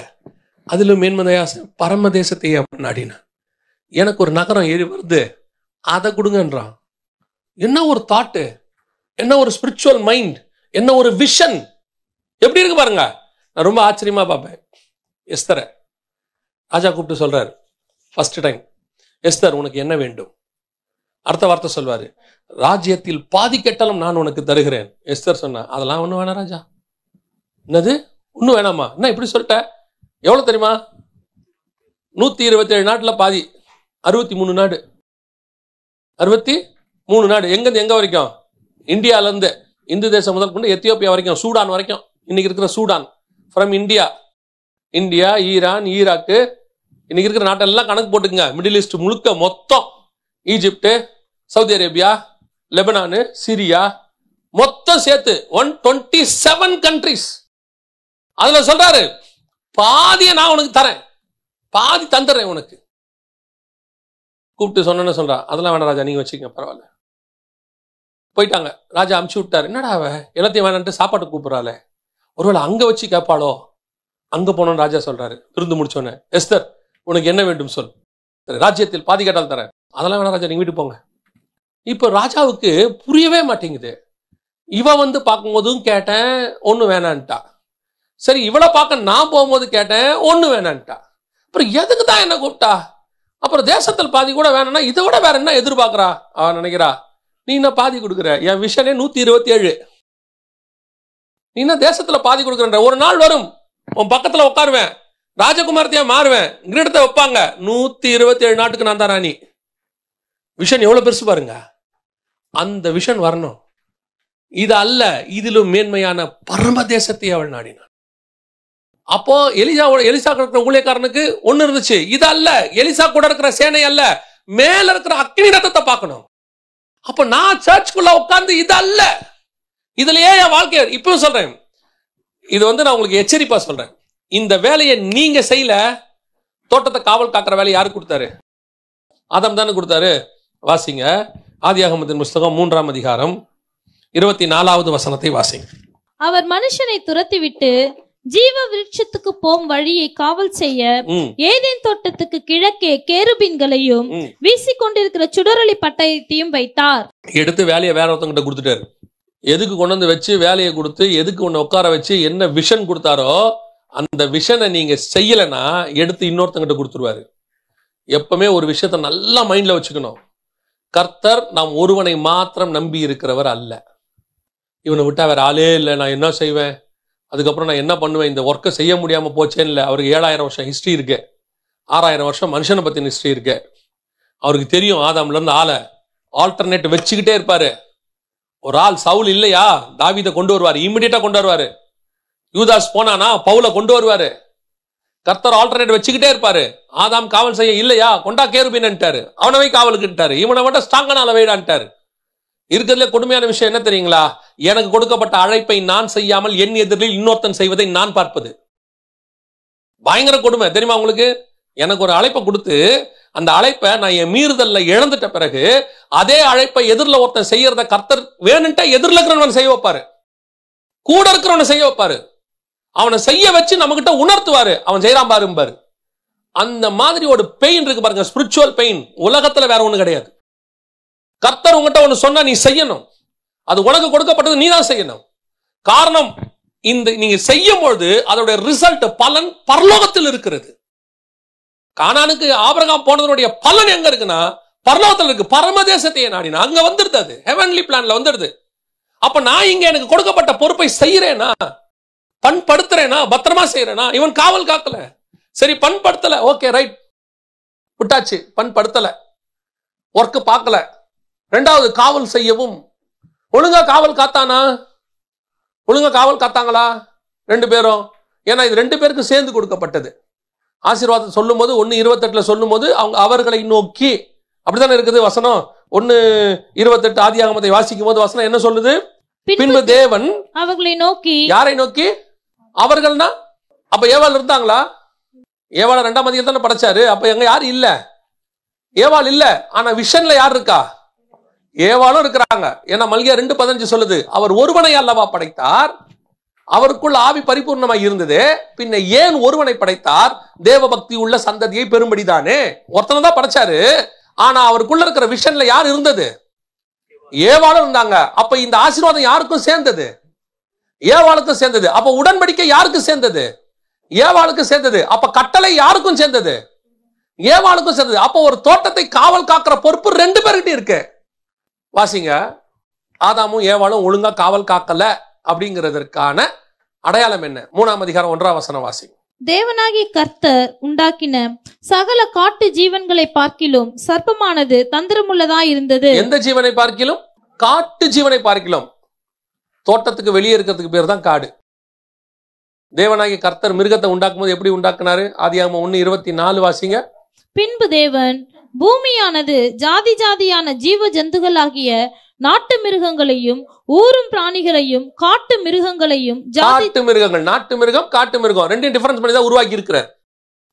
அதுல மேன்மதையாச பரம தேசத்தையே நாடின, எனக்கு ஒரு நகரம் ஏறி வருது, அதை கொடுங்கன்றான். என்ன ஒரு தாட்டு, என்ன ஒரு ஸ்பிரிச்சுவல் மைண்ட், என்ன ஒரு விஷன். எப்படி இருக்கு பாருங்க. நான் ரொம்ப ஆச்சரியமா பார்ப்பேன். எஸ்தரை ராஜா கூப்பிட்டு சொல்றாரு ஃபர்ஸ்ட் டைம், எஸ்தர் உனக்கு என்ன வேண்டும்? அடுத்த வார்த்தை சொல்வாரு, ராஜ்யத்தில் பாதி கட்டலம் நான் உனக்கு தருகிறேன். எஸ்தர் சொன்ன, அதெல்லாம் ஒண்ணு வேணாம் ராஜா. என்னது ஒண்ணு வேணாமா? என்ன இப்படி சொல்லிட்ட? எவ்வளவு தெரியுமா? 127 நாட்டுல பாதி, 63 நாடு. 63 நாடு. எங்கிருந்து எங்க வரைக்கும்? இந்தியால இருந்து இந்து தேசம் முதல் கொண்டு எத்தியோப்பியா வரைக்கும், சூடான் வரைக்கும். இன்னைக்கு இருக்கிற Sudan from India, Iran, Iraq, இன்னைக்கு இருக்கிற நாட்டெல்லாம் கணக்கு போட்டுங்க. மிடில் ஈஸ்ட் முழுக்க மொத்தம், Egypt, Saudi Arabia, Lebanon, Syria, மொத்தம் சேர்த்து 127 கண்ட்ரிஸ். அதுல சொல்றாரு, பாதியை நான் உனக்கு தரேன், பாதி தந்துடுறேன் உனக்கு. கூப்பிட்டு சொன்னு சொல்றா, அதெல்லாம் வேணாம் ராஜா, நீங்க வச்சுக்கங்க, பரவாயில்ல. போயிட்டாங்க. ராஜா அமுச்சு விட்டாரு. என்னடா அவ எல்லாத்தையும் வேணான்ட்டு சாப்பாட்டு கூப்பிடுறாளே, ஒருவேளை அங்க வச்சு கேட்பாளோ. அங்க போனோன்னு ராஜா சொல்றாரு, விருந்து முடிச்சோன்னு, எஸ்தர் உனக்கு என்ன வேண்டும் சொல், ராஜ்யத்தில் பாதி கேட்டால் தரேன். அதெல்லாம் வேணாம் ராஜா, நீங்க வீட்டு போங்க. இப்ப ராஜாவுக்கு புரியவே மாட்டேங்குது. இவ பார்க்கும்போதும் கேட்டேன், ஒண்ணு வேணான்ட்டா. சரி, இவளை பார்க்க நான் போகும்போது கேட்டேன், ஒண்ணு வேணான்ட்டா. அப்புறம் எதுக்கு தான் என்ன கூப்பிட்டா? அப்புறம் தேசத்தில் பாதி கூட வேணும்னா இதை விட வேற என்ன எதிர்பார்க்கிறா? அவன் நினைக்கிறா, நீ என்ன பாதி கொடுக்குற? என் விஷனே 127. நீ என்ன தேசத்துல பாதி கொடுக்குற? ஒரு நாள் வரும், உன் பக்கத்துல உட்காருவேன், ராஜகுமாரத்தையா மாறுவேன், கிரீடத்தை வைப்பாங்க, 127 நாட்டுக்கு நான் தான் ராணி. விஷன் எவ்வளவு பெருசு பாருங்க. அந்த விஷன் வரணும். இது அல்ல, இதிலும் மேன்மையான பரம தேசத்தை அவள் நாடினான். அப்போ எலிசா இருக்கிற ஊழியக்காரனுக்கு ஒண்ணு இருந்துச்சு, இது அல்ல, எலிசா கூட இருக்கிற சேனை அல்ல, மேல இருக்கிற அக்னி ரதத்தை பார்க்கணும். அப்ப நான் சர்ச்சுக்குள்ள உட்கார்ந்து இது அல்ல, இதுலயே என் வாழ்க்கை. இப்பவும் சொல்றேன், இது நான் உங்களுக்கு எச்சரிப்பா சொல்றேன். இந்த வேலையை நீங்க செய்யல, தோட்டத்தை காவல் காக்கிற வேலையை யாரு கொடுத்தாரு? ஆதாம் தானே கொடுத்தாரு. வாசிங்க, ஆதியாகமத்தின் புஸ்தகம் 3ஆம் அதிகாரம் 24வது வசனத்தை வாசிங்க. அவர் மனுஷனை துரத்திவிட்டு ஜீவ விருட்சத்துக்கு போம் வழியை காவல் செய்ய ஏதேன் தோட்டத்துக்கு கிழக்கே கேருபீன்களையும் வீசிக்கொண்டிருக்கிற சுடரொளி பட்டயத்தையும் வைத்தார். எடுத்து வேலையை வேற ஒருத்தங்கிட்ட கொடுத்துட்டாரு. எதுக்கு கொண்டு வந்து வச்சு வேலையை கொடுத்து எதுக்கு ஒன்று உட்கார வச்சு என்ன விஷன் கொடுத்தாரோ அந்த விஷனை நீங்க செய்யலைன்னா எடுத்து இன்னொருத்தங்கிட்ட கொடுத்துருவாரு. எப்பவுமே ஒரு விஷயத்த நல்லா மைண்ட்ல வச்சுக்கணும். கர்த்தர் நாம் ஒருவனை மாத்திரம் நம்பி இருக்கிறவர் அல்ல. இவனை விட்டா வேற ஆளே இல்லை, நான் என்ன செய்வேன், அதுக்கப்புறம் நான் என்ன பண்ணுவேன், இந்த ஒர்க்கை செய்ய முடியாம போச்சேன்னு இல்லை. அவருக்கு 7000 வருஷம் ஹிஸ்டரி இருக்கு, 6000 வருஷம் மனுஷனை பத்தின ஹிஸ்டரி இருக்கு. அவருக்கு தெரியும் ஆதாம்ல இருந்து ஆளை ஆல்டர்னேட் வச்சுக்கிட்டே இருப்பாரு. ஒரு ஆள் சவுல் இல்லையா, தாவீதை கொண்டு வருவாரு, இமிடியேட்டா கொண்டு வருவாரு. யூதாஸ் போனானா பவுலை கொண்டு வருவாரு. கர்த்தர் ஆல்டர்னேட் வச்சுக்கிட்டே இருப்பாரு. ஆதாம் காவல் செய்ய இல்லையா, கொண்டா கேருபீன்ட்டாரு, அவனவை காவலுக்குட்டாரு, இவனை மட்டும் ஸ்ட்ராங்கான அளவைடான்ட்டாரு. இருக்கிறதுல கொடுமையான விஷயம் என்ன தெரியுங்களா, எனக்கு கொடுக்கப்பட்ட அழைப்பை நான் செய்யாமல் என் எதிரில் இன்னொருத்தன் செய்வதை நான் பார்ப்பது. பயங்கர கொடுமை தெரியுமா உங்களுக்கு? எனக்கு ஒரு அழைப்பை கொடுத்து அந்த அழைப்பை நான் என் மீறுதல்ல இழந்துட்ட பிறகு அதே அழைப்பை எதிரில் ஒருத்தன் செய்யறத கர்த்தர் வேணுன்ட்டா எதிரில் இருக்கிறவன் செய்ய வைப்பாரு, கூட இருக்கிறவனை செய்ய வைப்பாரு, அவனை செய்ய வச்சு நம்ம கிட்ட உணர்த்துவாரு, அவன் செய்யறான் பாரும்பாரு. அந்த மாதிரி ஒரு பெயின் இருக்கு பாருங்க, ஸ்பிரிச்சுவல் பெயின். உலகத்துல வேற ஒண்ணு கிடையாது. கர்த்தர் உங்ககிட்ட ஒண்ணு சொன்னா நீ செய்யணும், அது உனக்கு கொடுக்கப்பட்டது, நீ தான் செய்யணும். காரணம், இந்த நீங்க செய்யும் பொழுது அதோட ரிசல்ட் பலன் பரலோகத்தில் இருக்கிறது. கானானுக்கு ஆபிரகாம் போனதனுடைய பலன் எங்க இருக்குன்னா பரலோகத்தில் இருக்கு. பரமதேசத்தையே நாடினா அங்க வந்துருது, அது ஹெவன்லி பிளான்ல வந்துருது. அப்ப நான் இங்க எனக்கு கொடுக்கப்பட்ட பொறுப்பை செய்யறேனா, பண்படுத்துறேனா, பத்திரமா செய்யறேனா? இவன் காவல் காக்கல, சரி பண்படுத்தல, ஓகே ரைட் விட்டாச்சு, பண்படுத்தல, ஒர்க் பார்க்கல. ரெண்டாவது காவல் செய்யவும் ஒழுங்கா காவல் காத்தானா? ஒழுங்கா காவல் காத்தாங்களா ரெண்டு பேரும்? ஏன்னா இது ரெண்டு பேருக்கு சேர்ந்து கொடுக்கப்பட்டது. ஆசீர்வாதம் சொல்லும் போது 1:28 சொல்லும் போது அவங்க அவர்களை நோக்கி, அப்படித்தானே இருக்குது வசனம். 1:28 ஆதியாகமத்தை வாசிக்கும் போது வசனம் என்ன சொல்லுது? பின்பு தேவன் அவர்களை நோக்கி. யாரை நோக்கி? அவர்கள்னா அப்ப ஏவாள் இருந்தாங்களா? ஏவாள 2ஆம் அதிகாரத்துல தானே படைச்சாரு. அப்ப எங்க யாரு இல்ல? ஏவாள் இல்ல. ஆனா விஷன்ல யார் இருக்கா? ஏவாளும் இருக்கிறாங்க. ஏன்னா மல்கியா 2:15 சொல்லுது, அவர் ஒருவனை அல்லவா படைத்தார், அவருக்குள்ள ஆவி பரிபூர்ணமாய் இருந்தது, பின்ன ஏன் ஒருவனை படைத்தார், தேவ பக்தி உள்ள சந்ததியை பெரும்படிதானே. ஒருத்தனை தான் படைச்சாரு, ஆனா அவருக்குள்ள இருக்கிற விஷன்ல யார் இருந்தது? ஏவாளும் இருந்தாங்க. அப்ப இந்த ஆசீர்வாதம் யாருக்கும் சேர்ந்தது? ஏவாளுக்கும் சேர்ந்தது. அப்ப உடன்படிக்கை யாருக்கு சேர்ந்தது? ஏவாளுக்கு சேர்ந்தது. அப்ப கட்டளை யாருக்கும் சேர்ந்தது? ஏவாளுக்கும் சேர்ந்தது. அப்ப ஒரு தோட்டத்தை காவல் காக்கிற பொறுப்பு 2 பேர்கிட்ட இருக்கு. வாசிங்க, ஆதாமும் ஏவாளும் ஒழுங்கா காவல் காக்கல அப்படிங்கிறதற்கான அடையாளம் என்ன? 3ஆம் அதிகாரம் 1ஆம் வசனம் வாசிங்க. தேவனாகிய கர்த்தர் உண்டாக்கின சகல காட்டு ஜீவன்களை பார்க்கிலும் சர்ப்பமானது தந்திரமுள்ளதா இருந்தது. எந்த ஜீவனை பார்க்கிலும்? காட்டு ஜீவனை பார்க்கிலும். தோட்டத்துக்கு வெளியே இருக்கிறதுக்கு பேர் தான் காடு. தேவனாகிய கர்த்தர் மிருகத்தை உண்டாக்கும் போது எப்படி உண்டாக்குனாரு? ஆதியாகமம் 1:24 வாசிங்க. பின்பு தேவன் பூமியானது ஜாதி ஜாதியான ஜீவ ஜந்துகளாகிய நாட்டு மிருகங்களையும் ஊரும் பிராணிகளையும் காட்டு மிருகங்களையும். காட்டு மிருகங்கள், நாட்டு மிருகம், காட்டு மிருகம் ரெண்டையும் டிஃபரன்ஸ் பண்ணி தான் உருவாக்கி இருக்கிறார்.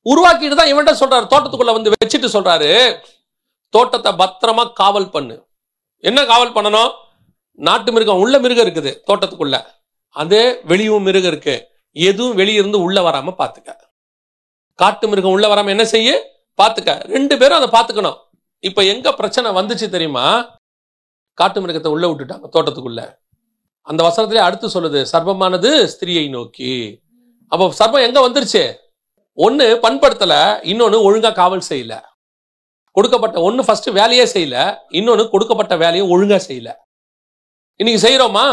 உருவாக்கிட்டு தான் இவன்ட்ட சொல்றாரு, தோட்டத்துக்குள்ள வந்து வச்சுட்டு சொல்றாரு, தோட்டத்தை பத்திரமா காவல் பண்ணு. என்ன காவல் பண்ணணும்? நாட்டு மிருகம், உள்ள மிருகம் இருக்குது தோட்டத்துக்குள்ள, அதே வெளியும் மிருகம் இருக்கு, எதுவும் வெளியிருந்து உள்ள வராம பாத்துக்க. காட்டு மிருகம் உள்ள வராம என்ன செய்ய பாத்துக்க. 2 பேரும் அதை பாத்துக்கணும். இப்ப எங்க பிரச்சனை வந்துச்சு தெரியுமா? காட்டு மிருகத்தை உள்ள விட்டுட்டாங்க தோட்டத்துக்குள்ள. அந்த வசனத்திலே அடுத்து சொல்லுது, சர்ப்பமானது ஸ்திரியை நோக்கி. அப்போ சர்ப்பம் எங்க வந்துருச்சு? ஒண்ணு பண்படுத்தல, இன்னொன்னு ஒழுங்கா காவல் செய்யல. கொடுக்கப்பட்ட ஒண்ணு ஃபர்ஸ்ட் வேலையே செய்யல, இன்னொன்னு கொடுக்கப்பட்ட வேலையை ஒழுங்கா செய்யல. இன்னைக்கு செய்யறோமா?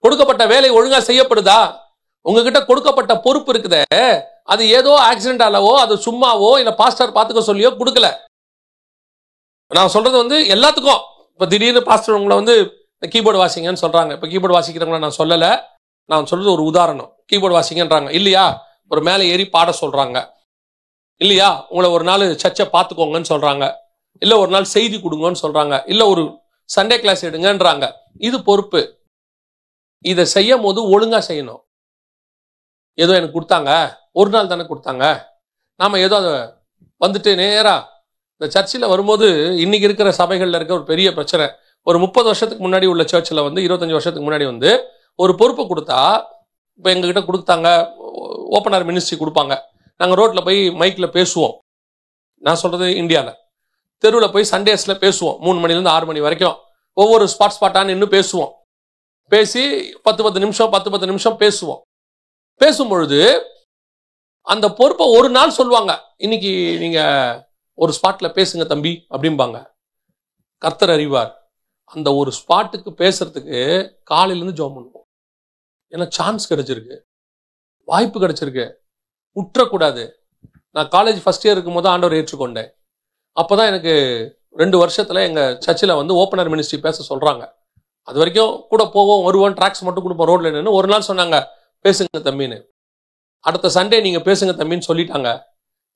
கொடுக்கப்பட்ட வேலை ஒழுங்கா செய்யப்படுதா? உங்ககிட்ட கொடுக்கப்பட்ட பொறுப்பு இருக்குதே, அது ஏதோ ஆக்சிடென்டாலவோ அது சும்மாவோ இல்ல பாஸ்டர் பாத்துக்க சொல்லியோ கொடுக்கல. நான் சொல்றது எல்லாத்துக்கும். இப்ப திடீர்னு பாஸ்டர் உங்களை கீபோர்டு வாசிங்கன்னு சொல்றாங்க. இப்ப கீபோர்டு வாசிக்கிறவங்கள நான் சொல்லல, நான் சொல்றது ஒரு உதாரணம். கீபோர்டு வாசிங்கன்றாங்க இல்லையா, ஒரு மேலே ஏறி பாட சொல்றாங்க இல்லையா, உங்களை ஒரு நாள் சர்ச்சை பார்த்துக்கோங்கன்னு சொல்றாங்க, இல்ல ஒரு நாள் செய்தி கொடுங்கன்னு சொல்றாங்க, இல்ல ஒரு சண்டே கிளாஸ் எடுங்கன்றாங்க. இது பொறுப்பு. இதை செய்யும் போது ஒழுங்கா செய்யணும். ஏதோ எனக்கு கொடுத்தாங்க, ஒரு நாள் தானே கொடுத்தாங்க, நாம ஏதோ அதை வந்துட்டு நேரா இந்த சர்ச்சில் வரும்போது இன்னைக்கு இருக்கிற சபைகளில் இருக்க ஒரு பெரிய பிரச்சனை. ஒரு 30 வருஷத்துக்கு முன்னாடி உள்ள சர்ச்சில் 25 வருஷத்துக்கு முன்னாடி ஒரு பொறுப்பை கொடுத்தா, இப்போ எங்ககிட்ட கொடுத்தாங்க, ஓப்பனர் மினிஸ்ட்ரி கொடுப்பாங்க, நாங்கள் ரோட்டில் போய் மைக்கில் பேசுவோம். நான் சொல்றது இந்தியாவில் தெருவில் போய் சண்டேஸில் பேசுவோம். 3 மணிலேருந்து 6 மணி வரைக்கும் ஒவ்வொரு ஸ்பாட்டான்னு இன்னும் பேசுவோம். பேசி 10 நிமிஷம் பேசுவோம். பேசும் பொழுது அந்த பொறுப்பை ஒரு நாள் சொல்லுவாங்க, இன்னைக்கு நீங்க ஒரு ஸ்பாட்ல பேசுங்க தம்பி அப்படிம்பாங்க. கர்த்தர் அறிவார், அந்த ஒரு ஸ்பாட்டுக்கு பேசுறதுக்கு காலையிலேருந்து ஜெபம் பண்ணுவோம். ஏன்னா சான்ஸ் கிடைச்சிருக்கு, வாய்ப்பு கிடைச்சிருக்கு, விட்டுறக்கூடாது. நான் காலேஜ் ஃபர்ஸ்ட் இயர் இருக்கும் போது ஆண்டவர் ஏற்றுக்கொண்டேன். அப்போதான் எனக்கு 2 வருஷத்துல எங்க சர்ச்சில் வந்து ஓப்பனர் மினிஸ்ட்ரி பேச சொல்றாங்க. அது வரைக்கும் கூட போவோம் வருவோம், ட்ராக்ஸ் மட்டும் கொடுப்போம் ரோட்ல நின்று. ஒரு நாள் சொன்னாங்க பேசுங்க தம்பின்னு. அடுத்த சண்டே நீங்க பேசுங்க தம்பின்னு சொல்லிட்டாங்க.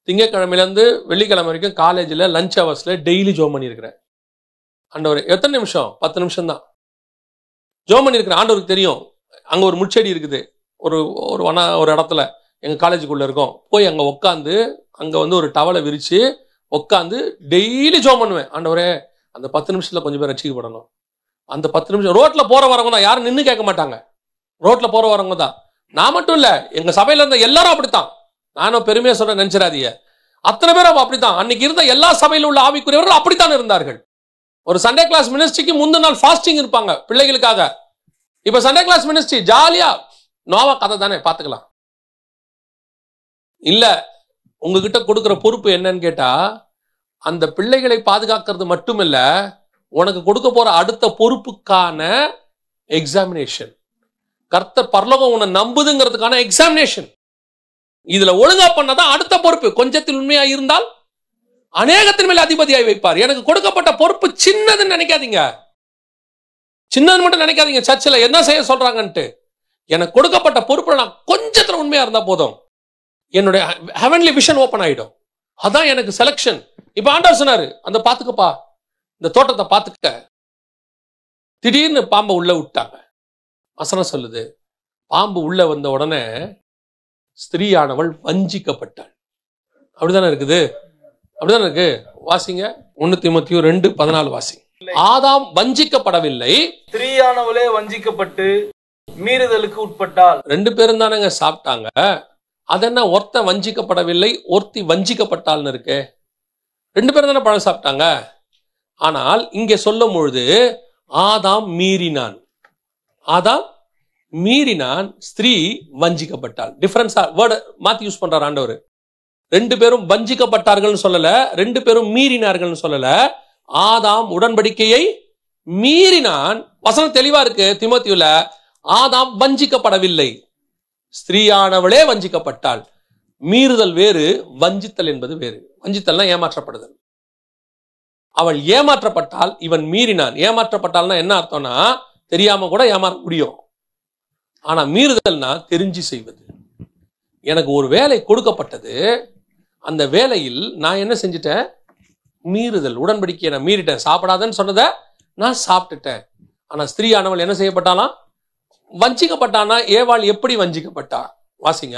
திங்கக்கிழமையிலேருந்து வெள்ளிக்கிழமை வரைக்கும் காலேஜில் லஞ்ச் ஹவர்ஸ்ல டெய்லி ஜெபம் பண்ணியிருக்கிறேன். ஆண்டவர் எத்தனை நிமிஷம்? 10 நிமிஷம் தான் ஜெபம் பண்ணியிருக்கிறேன். ஆண்டவருக்கு தெரியும் அங்க ஒரு முட்செடி இருக்குது, ஒரு ஒரு இடத்துல எங்க காலேஜுக்குள்ள இருக்கும். போய் அங்க உட்காந்து அங்க வந்து ஒரு டவலை விரிச்சு உட்காந்து டெய்லி ஜெபம் பண்ணுவேன். ஆண்டவரே அந்த 10 நிமிஷத்துல கொஞ்சம் பேர் ரட்சிக்கப்படணும். அந்த 10 நிமிஷம் ரோட்ல போற வரவங்க தான், யாரும் நின்று கேட்க மாட்டாங்க. ரோட்ல போற வரவங்க தான். நான் மட்டும் இல்ல, எங்க சபையில இருந்த எல்லாரும் அப்படித்தான். நானும் பெருமையா சொல்ற நினைச்சிடாதீங்க, அத்தனை பேரும் அப்படித்தான். அன்னைக்கு இருந்த எல்லா சபையில உள்ள ஆவிக்குரியவர்கள் அப்படித்தான் இருந்தார்கள். ஒரு சண்டே கிளாஸ் மினிஸ்ட்ரிக்கு முந்தின நாள் ஃபாஸ்டிங் இருப்பாங்க பிள்ளைகளுக்காக. இப்ப சண்டே கிளாஸ் மினிஸ்ட்ரி ஜாலியா நோவா கதை தானே பாத்துக்கலாம். இல்ல, உங்ககிட்ட கொடுக்கிற பொறுப்பு என்னன்னு கேட்டா, அந்த பிள்ளைகளை பாதுகாக்கிறது மட்டுமில்ல, உனக்கு கொடுக்க போற அடுத்த பொறுப்புக்கான எக்ஸாமினேஷன். கர்த்தர் பரலோகம் உன்னை நம்புதுங்கிறதுக்கான எக்ஸாமினேஷன். இதுல ஒழுங்கா பண்ணதான் அடுத்த பொறுப்பு. கொஞ்சத்தில் உண்மையா இருந்தால் அநேகத்தின் மேல் அதிபதியாய் வைப்பார். எனக்கு கொடுக்கப்பட்ட பொறுப்பு சின்னதுன்னு நினைக்காதீங்க, சின்னது மட்டும் நினைக்காதீங்க. சர்ச்சில் என்ன செய்ய சொல்றாங்கன்ட்டு, எனக்கு கொடுக்கப்பட்ட பொறுப்புல நான் கொஞ்சத்துல உண்மையா இருந்தா போதும், என்னுடைய ஹெவன்லி விஷன் ஓபன் ஆயிடும். அதான் எனக்கு செலக்ஷன். இப்ப ஆண்டவர் சொன்னாரு, அந்த பாத்துக்கப்பா, இந்த தோட்டத்தை பாத்துக்க. திடீர்னு பாம்பை உள்ள விட்டாங்க. வசனம் சொல்லுது, பாம்பு உள்ள வந்த உடனே ஸ்திரீயானவள் வஞ்சிக்கப்பட்டாள். அப்படிதானே இருக்குது? அப்படிதானே இருக்கு. வாசிங்க 1 தீமோத்தேயு 2:14 வாசிங்க. ஆதாம் வஞ்சிக்கப்படவில்லை, ஸ்திரீயானவளே வஞ்சிக்கப்பட்டு மீறுதலுக்கு உட்பட்டாள். 2 பேரும் தானங்க சாப்பிட்டாங்க. அதென்ன ஒருத்தன் வஞ்சிக்கப்படவில்லை ஒருத்தி வஞ்சிக்கப்பட்டாள்னு இருக்கு? 2 பேரும் தானே பழம் சாப்பிட்டாங்க. ஆனால் இங்கே சொல்லும் பொழுது ஆதாம் மீறினான், ஆதாம் மீறினான், ஸ்திரீ வஞ்சிக்கப்பட்டாள். டிஃபரன்ஸா வேர்டு மாத்தி யூஸ் பண்றார் ஆண்டவர். 2 பேரும் வஞ்சிக்கப்பட்டார்கள் சொல்லல, 2 பேரும் மீறினார்கள் சொல்லல. ஆதாம் உடன்படிக்கையை மீறினான். வசனம் தெளிவா இருக்கு தீமோத்தேயுல. ஆதாம் வஞ்சிக்கப்படவில்லை, ஸ்திரீயானவளே வஞ்சிக்கப்பட்டாள். மீறுதல் வேறு, வஞ்சித்தல் என்பது வேறு. வஞ்சித்தல்னா ஏமாற்றப்படுதல். அவள் ஏமாற்றப்பட்டால், இவன் மீறினான். ஏமாற்றப்பட்டால்னா என்ன அர்த்தம்னா, தெரியாம கூட ஏமாற முடியும். ஆனா மீறுதல்னா தெரிஞ்சு செய்வது. எனக்கு ஒரு வேலை கொடுக்கப்பட்டது, அந்த வேலையில் நான் என்ன செஞ்சுட்டேன்? மீறுதல். உடன்படிக்கையை நான் மீறிட்டேன். சாப்பிடாதன்னு சொன்னதை நான் சாப்பிட்டுட்டேன். ஆனா ஸ்திரீயானவள் என்ன செய்யப்பட்டாலாம்? வஞ்சிக்கப்பட்டானா. ஏவாள் எப்படி வஞ்சிக்கப்பட்டா? வாசிங்க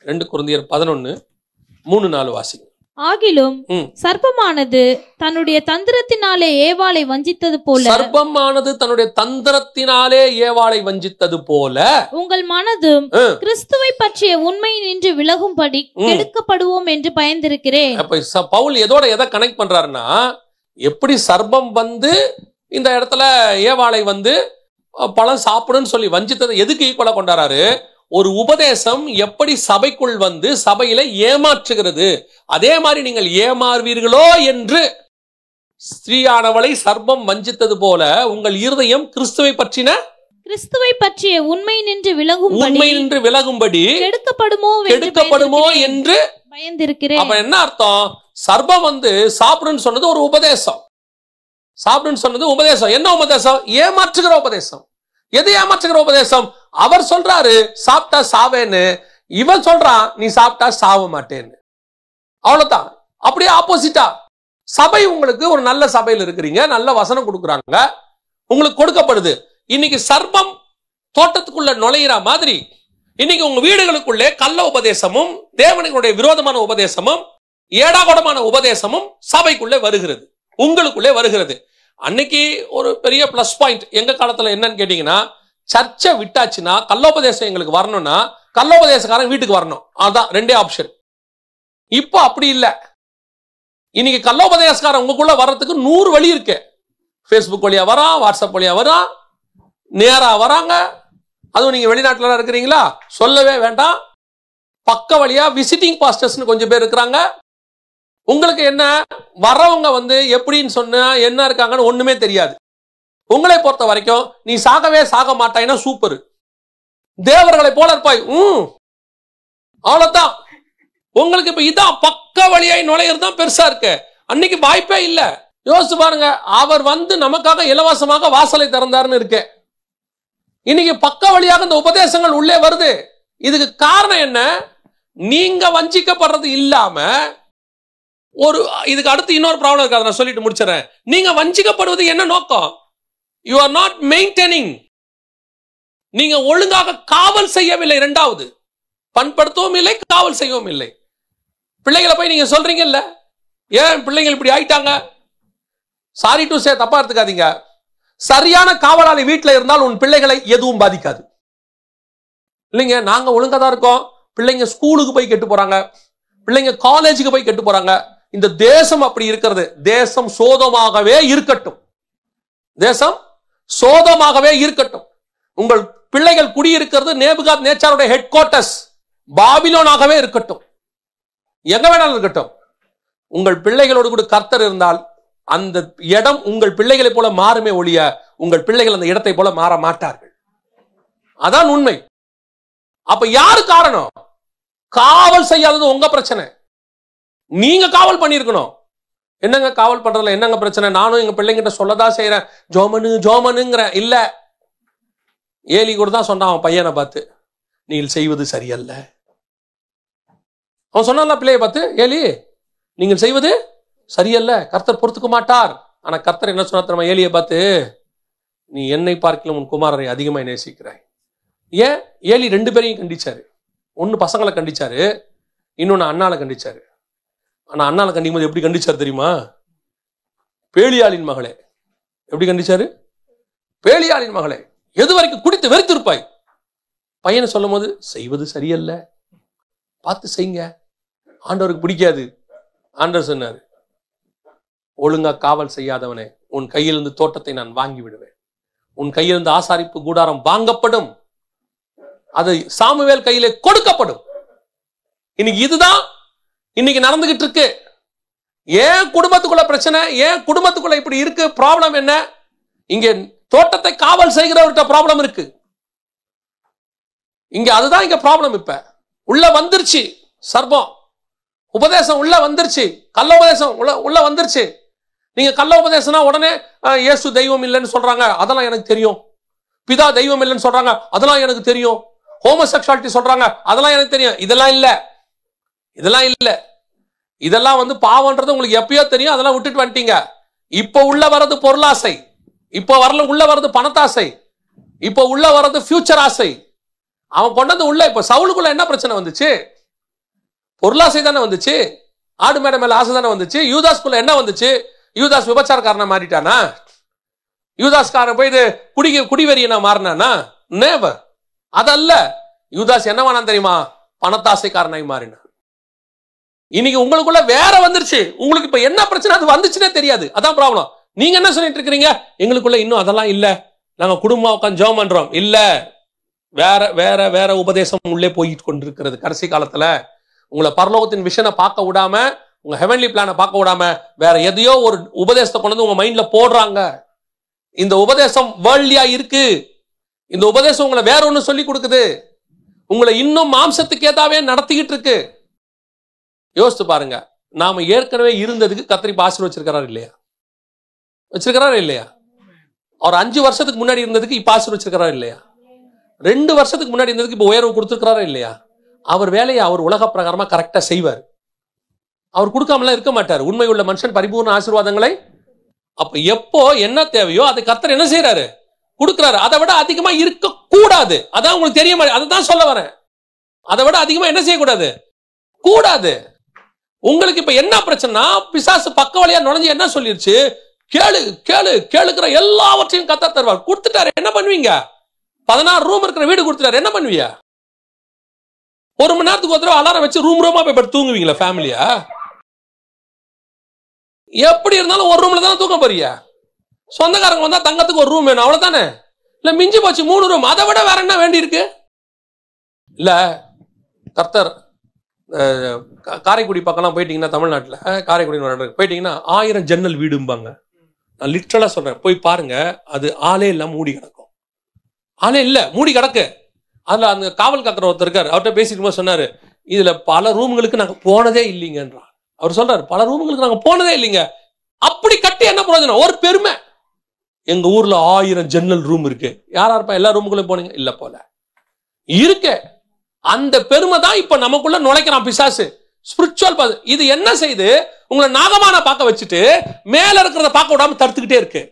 2 கொரிந்தியர் 11:3-4 வாசிங்க. ஆகிலும் சர்ப்பமானது தன்னுடைய தந்திரத்தினாலே ஏவாளை வஞ்சித்தது போல, சர்ப்பமானது தன்னுடைய தந்திரத்தினாலே ஏவாளை வஞ்சித்தது போல, உங்கள் மனதும் கிறிஸ்துவை பற்றிய உண்மை நின்று விலகும்படி கெடுக்கப்படுவோம் என்று பயந்திருக்கிறேன். அப்ப பவுல் எதை கனெக்ட் பண்றாருன்னா, எப்படி சர்ப்பம் வந்து இந்த இடத்துல ஏவாளை வந்து பழம் சாப்பிடுன்னு சொல்லி வஞ்சித்ததை எதுக்கு ஈக்குவலா கொண்டாரு? ஒரு உபதேசம் எப்படி சபைக்குள் வந்து சபையில ஏமாற்றுகிறது, அதே மாதிரி நீங்கள் ஏமாறுவீர்களோ என்று. ஸ்திரீயானவளை சர்ப்பம் வஞ்சித்தது போல உங்கள் இருதயம் கிறிஸ்துவை பற்றிய உண்மை நின்று விலகும்படி கெடுக்கப்படுமோ என்று பயந்திருக்கிறேன். அப்ப என்ன அர்த்தம்? சர்ப்பம் வந்து சாப்பிடுன்னு சொன்னது ஒரு உபதேசம். சாப்பிடுன்னு சொன்னது உபதேசம். என்ன உபதேசம்? ஏமாற்றுகிற உபதேசம். எது ஏமாற்றுகிற உபதேசம்? அவர் சொல்றாரு சாப்பிட்டா சாவேன்னு, இவன் சொல்றான் நீ சாப்பிட்டா சாவ மாட்டேன்னு. அவ்வளவுதான். அப்படியே ஆப்போசிட்டா சபை, உங்களுக்கு ஒரு நல்ல சபையில் இருக்கிறீங்க, நல்ல வசனம் கொடுக்குறாங்க, உங்களுக்கு கொடுக்கப்படுது. இன்னைக்கு சர்ப்பம் தோட்டத்துக்குள்ள நுழையிற மாதிரி இன்னைக்கு உங்க வீடுகளுக்குள்ளே கள்ள உபதேசமும் தேவனுடைய விரோதமான உபதேசமும் ஏடாகூடமான உபதேசமும் சபைக்குள்ளே வருகிறது, உங்களுக்குள்ளே வருகிறது. அன்னைக்கு ஒரு பெரிய பிளஸ் பாயிண்ட் எங்க காலத்துல என்னன்னு கேட்டீங்கன்னா, சர்ச்சை விட்டாச்சுன்னா கல்லோபதேசம் எங்களுக்கு வரணும்னா கல்லோபதேசக்காரன் வீட்டுக்கு வரணும். அதான் 2 ஆப்ஷன். இப்போ அப்படி இல்லை. இன்னைக்கு கல்லோபதேசக்காரன் உங்களுக்குள்ள வர்றதுக்கு 100 வழி இருக்கு. ஃபேஸ்புக் வழியா வரான், வாட்ஸ்அப் வழியா வரான், நேரா வராங்க. அதுவும் நீங்க வெளிநாட்டுல இருக்கிறீங்களா, சொல்லவே வேண்டாம். பக்க வழியா விசிட்டிங் பாஸ்டர்ஸ்னு கொஞ்சம் பேர் இருக்கிறாங்க. உங்களுக்கு என்ன, வரவங்க வந்து எப்படின்னு சொன்னா என்ன இருக்காங்கன்னு ஒண்ணுமே தெரியாது. உங்களை பொறுத்த வரைக்கும் நீ சாகவே சாக மாட்டாய்னா சூப்பர், தேவர்களை போல இருப்பாய், அவ்வளவுதான். உங்களுக்கு இப்ப இதான் பக்க வழியாய் நுழையிறது தான் பெருசா இருக்கு. அன்னைக்கு வாய்ப்பே இல்ல. யோசிச்சு பாருங்க, அவர் வந்து நமக்காக இலவசமாக வாசலை திறந்தாருன்னு இருக்கு. இன்னைக்கு பக்க வழியாக இந்த உபதேசங்கள் உள்ளே வருது. இதுக்கு காரணம் என்ன? நீங்க வஞ்சிக்கப்படுறது இல்லாம ஒரு இதுக்கு அடுத்து இன்னொரு ப்ராப்ளம் இருக்காது, நான் சொல்லிட்டு முடிச்சிடறேன். நீங்க வஞ்சிக்கப்படுவது என்ன நோக்கம்? You are not maintaining. நீங்க ஒழுங்காக காவல் செய்யவில்லை. இரண்டாவது, பண்படுத்தவும் இல்லை, காவல் செய்யவும் இல்லை. பிள்ளைகளை போய் நீங்க சொல்றீங்கல்ல, ஏன் பிள்ளைகள் இப்படி ஆயிட்டாங்க, சாரி டு சே, தப்பா எடுத்துக்காதீங்க. சரியான காவலாளி வீட்டில் இருந்தால் உன் பிள்ளைகளை எதுவும் பாதிக்காது. இல்லைங்க, நாங்க ஒழுங்கா தான் இருக்கோம், பிள்ளைங்க ஸ்கூலுக்கு போய் கெட்டு போறாங்க, பிள்ளைங்க காலேஜுக்கு போய் கெட்டு போறாங்க. இந்த தேசம் அப்படி இருக்கிறது. தேசம் சோதமாகவே இருக்கட்டும், தேசம் சோதமாகவே இருக்கட்டும். உங்கள் பிள்ளைகள் குடியிருக்கிறது நேபுகாத் நேச்சாருடைய ஹெட் குவார்ட்டர்ஸ் பாபிலோனாகவே இருக்கட்டும், எங்க வேணாலும் இருக்கட்டும். உங்கள் பிள்ளைகளோடு கூட கர்த்தர் இருந்தால் அந்த இடம் உங்கள் பிள்ளைகளை போல மாறுமே ஒழிய உங்கள் பிள்ளைகள் அந்த இடத்தை போல மாற மாட்டார்கள். அதான் உண்மை. அப்ப யாரு காரணம்? காவல் செய்யாதது உங்க பிரச்சனை. நீங்க காவல் பண்ணிருக்கணும். என்னங்க காவல் பண்றதுல என்னங்க பிரச்சனை? நானும் எங்க பிள்ளைங்கிட்ட சொல்லதான் செய்யறேன், ஜோமனு ஜோமனுங்கிற இல்ல. ஏலி கூட தான் சொன்னான் அவன் பையனை பார்த்து, நீ செய்வது சரியல்ல. அவன் சொன்னான் பிள்ளையை பார்த்து, ஏலி நீங்கள் செய்வது சரியல்ல, கர்த்தர் பொறுத்துக்க மாட்டார். ஆனா கர்த்தர் என்ன சொன்னா தெரியுமா? ஏலியை பார்த்து, நீ என்னை பார்க்கலாம் உன் குமாரரை அதிகமாக நேசிக்கிறாய். ஏன்? ஏலி ரெண்டு பேரையும் கண்டிச்சாரு. ஒன்னு பசங்களை கண்டிச்சாரு, இன்னொன்னு அண்ணாலை கண்டிச்சாரு. ஆனா அண்ணாலை கண்டிக்கும் போது எப்படி கண்டிச்சாரு தெரியுமா? பேலியாளின் மகளே. எப்படி கண்டிச்சாரு? பேலியாளின் மகளே, எது வரைக்கும் குடித்து வெறுத்திருப்பாய். பையனை சொல்லும் போது, செய்வது சரியல்ல, பார்த்து செய்யுங்க, ஆண்டவருக்கு பிடிக்காது. ஆண்டவர் சொன்னாரு, ஒழுங்கா காவல் செய்யாதவனே, உன் கையிலிருந்து தோட்டத்தை நான் வாங்கி விடுவேன், உன் கையிலிருந்து ஆசாரிப்பு கூடாரம் வாங்கப்படும், அது சாமுவேல் கையிலே கொடுக்கப்படும். இன்னைக்கு இதுதான் இன்னைக்கு நடந்துகிட்டு இருக்கு. ஏன் குடும்பத்துக்குள்ள பிரச்சனை? ஏன் குடும்பத்துக்குள்ள இப்படி இருக்கு? ப்ராப்ளம் என்ன? இங்க தோட்டத்தை காவல் செய்கிறவர்கிட்ட ப்ராப்ளம் இருக்கு. இங்க அதுதான் இங்க ப்ராப்ளம். இப்ப உள்ள வந்துருச்சு சர்பம், உபதேசம் உள்ள வந்துருச்சு, கள்ள உபதேசம் உள்ள வந்துருச்சு. நீங்க கள்ள உபதேசம்னா உடனே இயேசு தெய்வம் இல்லைன்னு சொல்றாங்க, அதெல்லாம் எனக்கு தெரியும். பிதா தெய்வம் இல்லைன்னு சொல்றாங்க, அதெல்லாம் எனக்கு தெரியும். ஹோமோசெக்சுவாலிட்டி சொல்றாங்க, அதெல்லாம் எனக்கு தெரியும். இதெல்லாம் இல்ல, இதெல்லாம் இல்ல. இதெல்லாம் வந்து பாவம்ன்றது உங்களுக்கு எப்பயோ தெரியும், அதெல்லாம் விட்டுட்டு வந்துட்டீங்க. இப்ப உள்ள வர்றது பொருளாசை, இப்ப உள்ள வர்றது பணத்தாசை, இப்ப உள்ள வர்றது ஃபியூச்சர் ஆசை. அவன் கொண்டது உள்ள. இப்ப சவுலுக்குள்ள என்ன பிரச்சனை வந்துச்சு? பொருளாசை தானே வந்துச்சு, ஆடு மேட மேல ஆசை தானே வந்துச்சு. யூதாஸ்குள்ள என்ன வந்துச்சு? யூதாஸ் விபச்சாரக்காரனா மாறிட்டானா? யூதாஸ்காரன் போய் குடிவெறியனா மாறினானா? நேவர். அதல்ல. யூதாஸ் என்னவானா தெரியுமா? பணத்தாசைக்காரனாய் மாறினான். இன்னைக்கு உங்களுக்குள்ள வேற வந்துருச்சு. உங்களுக்கு இப்ப என்ன பிரச்சனை அது வந்துச்சுன்னே தெரியாது. அதான் ப்ராப்ளம். நீங்க என்ன சொல்லிட்டு இருக்கீங்க? எங்களுக்குள்ள இன்னும் அதெல்லாம் இல்ல, நாங்க குடும்பம் உட்காந்து ஜெபம் பண்றோம். இல்ல, வேற வேற வேற உபதேசம் உள்ளே போயிட்டு கொண்டிருக்கிறது. கடைசி காலத்துல உங்களை பரலோகத்தின் விஷனை பார்க்க விடாம, உங்க ஹெவன்லி பிளானை பார்க்க விடாம வேற எதையோ ஒரு உபதேசத்தை கொண்டு வந்து உங்க மைண்ட்ல போடுறாங்க. இந்த உபதேசம் வேர்ல்டியா இருக்கு. இந்த உபதேசம் உங்களை வேற ஒண்ணு சொல்லி கொடுக்குது. உங்களை இன்னும் மாம்சத்துக்கு ஏதாவே நடத்திக்கிட்டு இருக்கு. யோசித்து பாருங்க, நாம ஏற்கனவே இருந்ததுக்கு கத்திரிப்பு ஆசீர்வச்சிருக்கிறாரு இல்லையா? வச்சிருக்கிறாரு இல்லையா? அவர் 5 வருஷத்துக்கு முன்னாடி இருந்ததுக்கு இப்ப ஆசீர்வச்சிருக்கிறாரு இல்லையா? 2 வருஷத்துக்கு முன்னாடி இருந்ததுக்கு இப்ப உயர்வு கொடுத்திருக்கிறாரா இல்லையா? அவர் வேலையை அவர் உலக பிரகாரமா கரெக்டா செய்வார். அவர் கொடுக்காமலாம் இருக்க மாட்டார். உண்மை உள்ள மனுஷன் பரிபூர்ண ஆசீர்வாதங்களை. அப்ப எப்போ என்ன தேவையோ அதை கர்த்தர் என்ன செய்யறாரு? கொடுக்கிறாரு. அதை விட அதிகமா இருக்க கூடாது. அதான் உங்களுக்கு தெரிய மாதிரி. அதுதான் சொல்ல வரேன். அதை விட அதிகமா என்ன செய்யக்கூடாது? கூடாது. உங்களுக்கு இப்ப என்ன பிரச்சனை? பிசாசு பக்க வழியா நுழைஞ்சு என்ன சொல்லிருச்சு? கேளு கேளு கேளுக்கிற எல்லாவற்றையும் கர்த்தர் தருவார். கொடுத்துட்டாரு. என்ன பண்ணுவீங்க? 16 ரூம் இருக்கிற வீடு கொடுத்துட்டாரு. என்ன பண்ணுவீங்க? 1 மணி நேரத்துக்கு ஒரு தடவை அலாரம் வச்சு ரூம் ரூமா போய் படுத்து தூங்குவீங்களா? ஃபேமிலியா எப்படி இருந்தாலும் ஒரு ரூம்ல தானே தூங்க போறீங்க. சொந்தக்காரங்க வந்தா தங்கத்துக்கு ஒரு ரூம் வேணும், அவ்வளவுதானே. இல்ல மிஞ்சி போச்சு 3 ரூம், அதை விட வேற என்ன வேண்டி இருக்கு? இல்ல கர்த்தர் காரைக்குடி பக்கம்லாம் போயிட்டீங்கன்னா, தமிழ்நாட்டில் காரைக்குடி போயிட்டீங்கன்னா 1000 ஜன்னல் வீடும்பாங்க. நான் லிட்டரலா சொல்றேன், போய் பாருங்க. அது ஆளே இல்லாம மூடி கிடக்கும். ஆளே இல்ல, மூடி கிடக்கு. அதுல அந்த காவல் காக்கிற ஒருத்தர் இருக்காரு, அவர்கிட்ட பேசிட்டு சொன்னாரு, இதுல பல ரூம்களுக்கு நாங்க போனதே இல்லைங்கன்றான். அவர் சொல்றாரு, பல ரூம்களுக்கு நாங்க போனதே இல்லைங்க. அப்படி கட்டி என்ன பிரயோஜனம்? ஒரு பெருமை. எங்க ஊர்ல 1000 ஜன்னல் ரூம் இருக்கு. யாரா இருப்பா? எல்லா ரூமுக்குள்ளே போனீங்க? இல்ல போல இருக்கு. அந்த பெருமை தான் இப்ப நமக்குள்ள நுழைக்கிறான் பிசாசு. ஸ்பிரிச்சுவல் இது என்ன செய்து உங்களை நாகமான பார்க்க வச்சுட்டு மேல இருக்கிறத பார்க்க விடாம தடுத்துக்கிட்டே இருக்கு.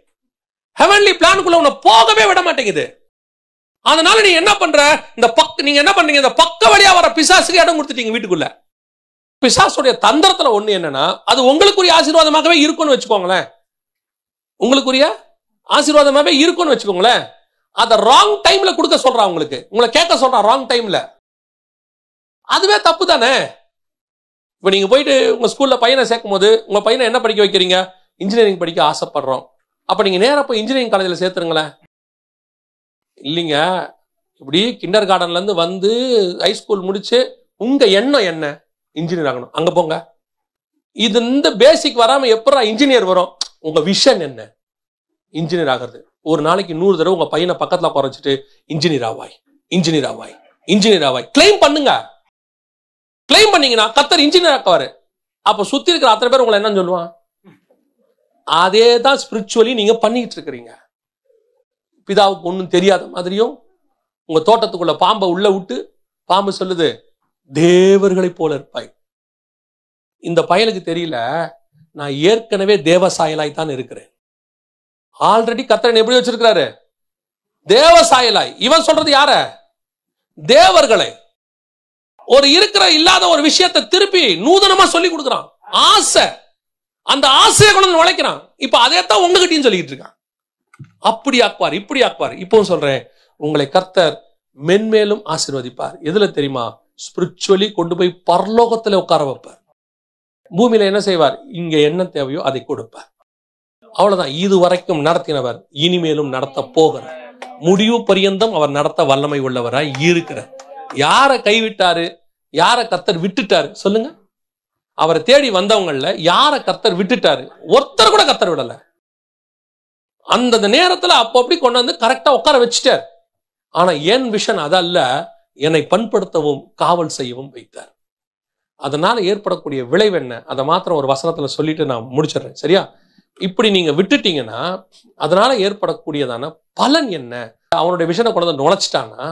ஹெவன்லி பிளானுக்குள்ள உன்னை போகவே விட மாட்டேங்குது. அதனால நீ என்ன பண்ற? நீங்க என்ன பண்றீங்க? இந்த பக்க வழியா வர பிசாசுக்கு இடம் கொடுத்துட்டீங்க வீட்டுக்குள்ள. பிசாசுடைய தந்திரத்துல ஒண்ணு என்னன்னா, அது உங்களுக்குரிய ஆசீர்வாதமாகவே இருக்கும்னு வச்சுக்கோங்களேன். உங்களுக்குரிய ஆசீர்வாதமாகவே இருக்கும்னு வச்சுக்கோங்களேன். அதை ராங் டைம்ல கொடுக்க சொல்றான் உங்களுக்கு, உங்களை கேட்க சொல்றான் ராங் டைம்ல. அதுவே தப்பு தானே? இப்ப நீங்க போயிட்டு உங்க ஸ்கூல்ல பையனை சேர்க்கும் போது உங்க பையனை என்ன படிக்க வைக்கிறீங்க? இன்ஜினியரிங் படிக்க ஆசைப்படுறோம். அப்ப நீங்க நேரா போய் இன்ஜினியரிங் காலேஜ்ல சேர்த்துருங்களேன். இல்லைங்க, இப்படி கிண்டர் கார்டன்ல இருந்து வந்து ஹைஸ்கூல் முடிச்சு உங்க எண்ணம் என்ன? இன்ஜினியர் ஆகணும். அங்க போங்க. இது இந்த பேசிக் வராம எப்படா இன்ஜினியர் வரும்? உங்க விஷன் என்ன? இன்ஜினியர் ஆகிறது. ஒரு நாளைக்கு 100 தடவை உங்க பையனை பக்கத்துல குறைச்சிட்டு இன்ஜினியர் ஆவாய், இன்ஜினியர் ஆவாய், இன்ஜினியர் ஆவாய் கிளைம் பண்ணுங்க. கிளைம் பண்ணீங்கன்னா கர்த்தர் இன்ஜினியர் ஆக்குவாரு. அப்ப சுத்தி இருக்கிற அத்தனை பேர் உங்களை என்ன சொல்லுவான்? அதே தான் ஸ்பிரிச்சுவலி நீங்க பண்ணிட்டு இருக்கிறீங்க. பிதாவுக்கு ஒன்றும் தெரியாத மாதிரியும் உங்க தோட்டத்துக்குள்ள பாம்பை உள்ள விட்டு பாம்பு சொல்லுது தேவர்களை போல இருப்பாய். இந்த பயலுக்கு தெரியல, நான் ஏற்கனவே தேவசாயலாய் தான் இருக்கிறேன். ஆல்ரெடி கர்த்தர் எப்படி வச்சிருக்கிறாரு? தேவசாயலாய். இவன் சொல்றது யார? தேவர்களை. ஒரு இருக்கிற இல்லாத ஒரு விஷயத்தை திருப்பி நூதனமா சொல்லி கொடுக்குறான். ஆசை, அந்த ஆசையை கொண்டு நுழைக்கிறான். இப்ப அதைத்தான் உங்ககிட்டயும் சொல்லிட்டு இருக்கான். அப்படி ஆக்குவார், இப்படி ஆக்குவார். இப்போ சொல்றேன், உங்களை கர்த்தர் மென்மேலும் ஆசீர்வதிப்பார். எதுல தெரியுமா? ஸ்பிரிச்சுவலி கொண்டு போய் பரலோகத்துல உட்கார வைப்பார். பூமியில என்ன செய்வார்? இங்க என்ன தேவையோ அதை கொடுப்பார். அவ்வளவுதான். இது வரைக்கும் நடத்தினவர் இனிமேலும் நடத்த போகிறார். முடிவு பரியந்தம் அவர் நடத்த வல்லமை உள்ளவராய் இருக்கிறார். யாரை கைவிட்டாரு? யாரை கர்த்தர் விட்டுட்டாரு சொல்லுங்க? அவரை தேடி வந்தவங்கள்ல யாரை கர்த்தர் விட்டுட்டாரு? ஒருத்தர் கூட கர்த்தர் விடல. அந்த நேரத்துல அப்படி கொண்டு வந்து கரெக்டா உட்கார வச்சுட்டார். ஆனா என் விஷன் அதல்ல, என்னை பண்படுத்தவும் காவல் செய்யவும் வைத்தார். அதனால ஏற்படக்கூடிய விளைவு என்ன? அதை மாத்திரம் ஒரு வசனத்துல சொல்லிட்டு நான் முடிச்சிடுறேன், சரியா? இப்படி நீங்க விட்டுட்டீங்கன்னா அதனால ஏற்படக்கூடியதான பலன் என்ன? அவனுடைய விஷனை கொண்டு வந்து நுழைச்சிட்டான்னா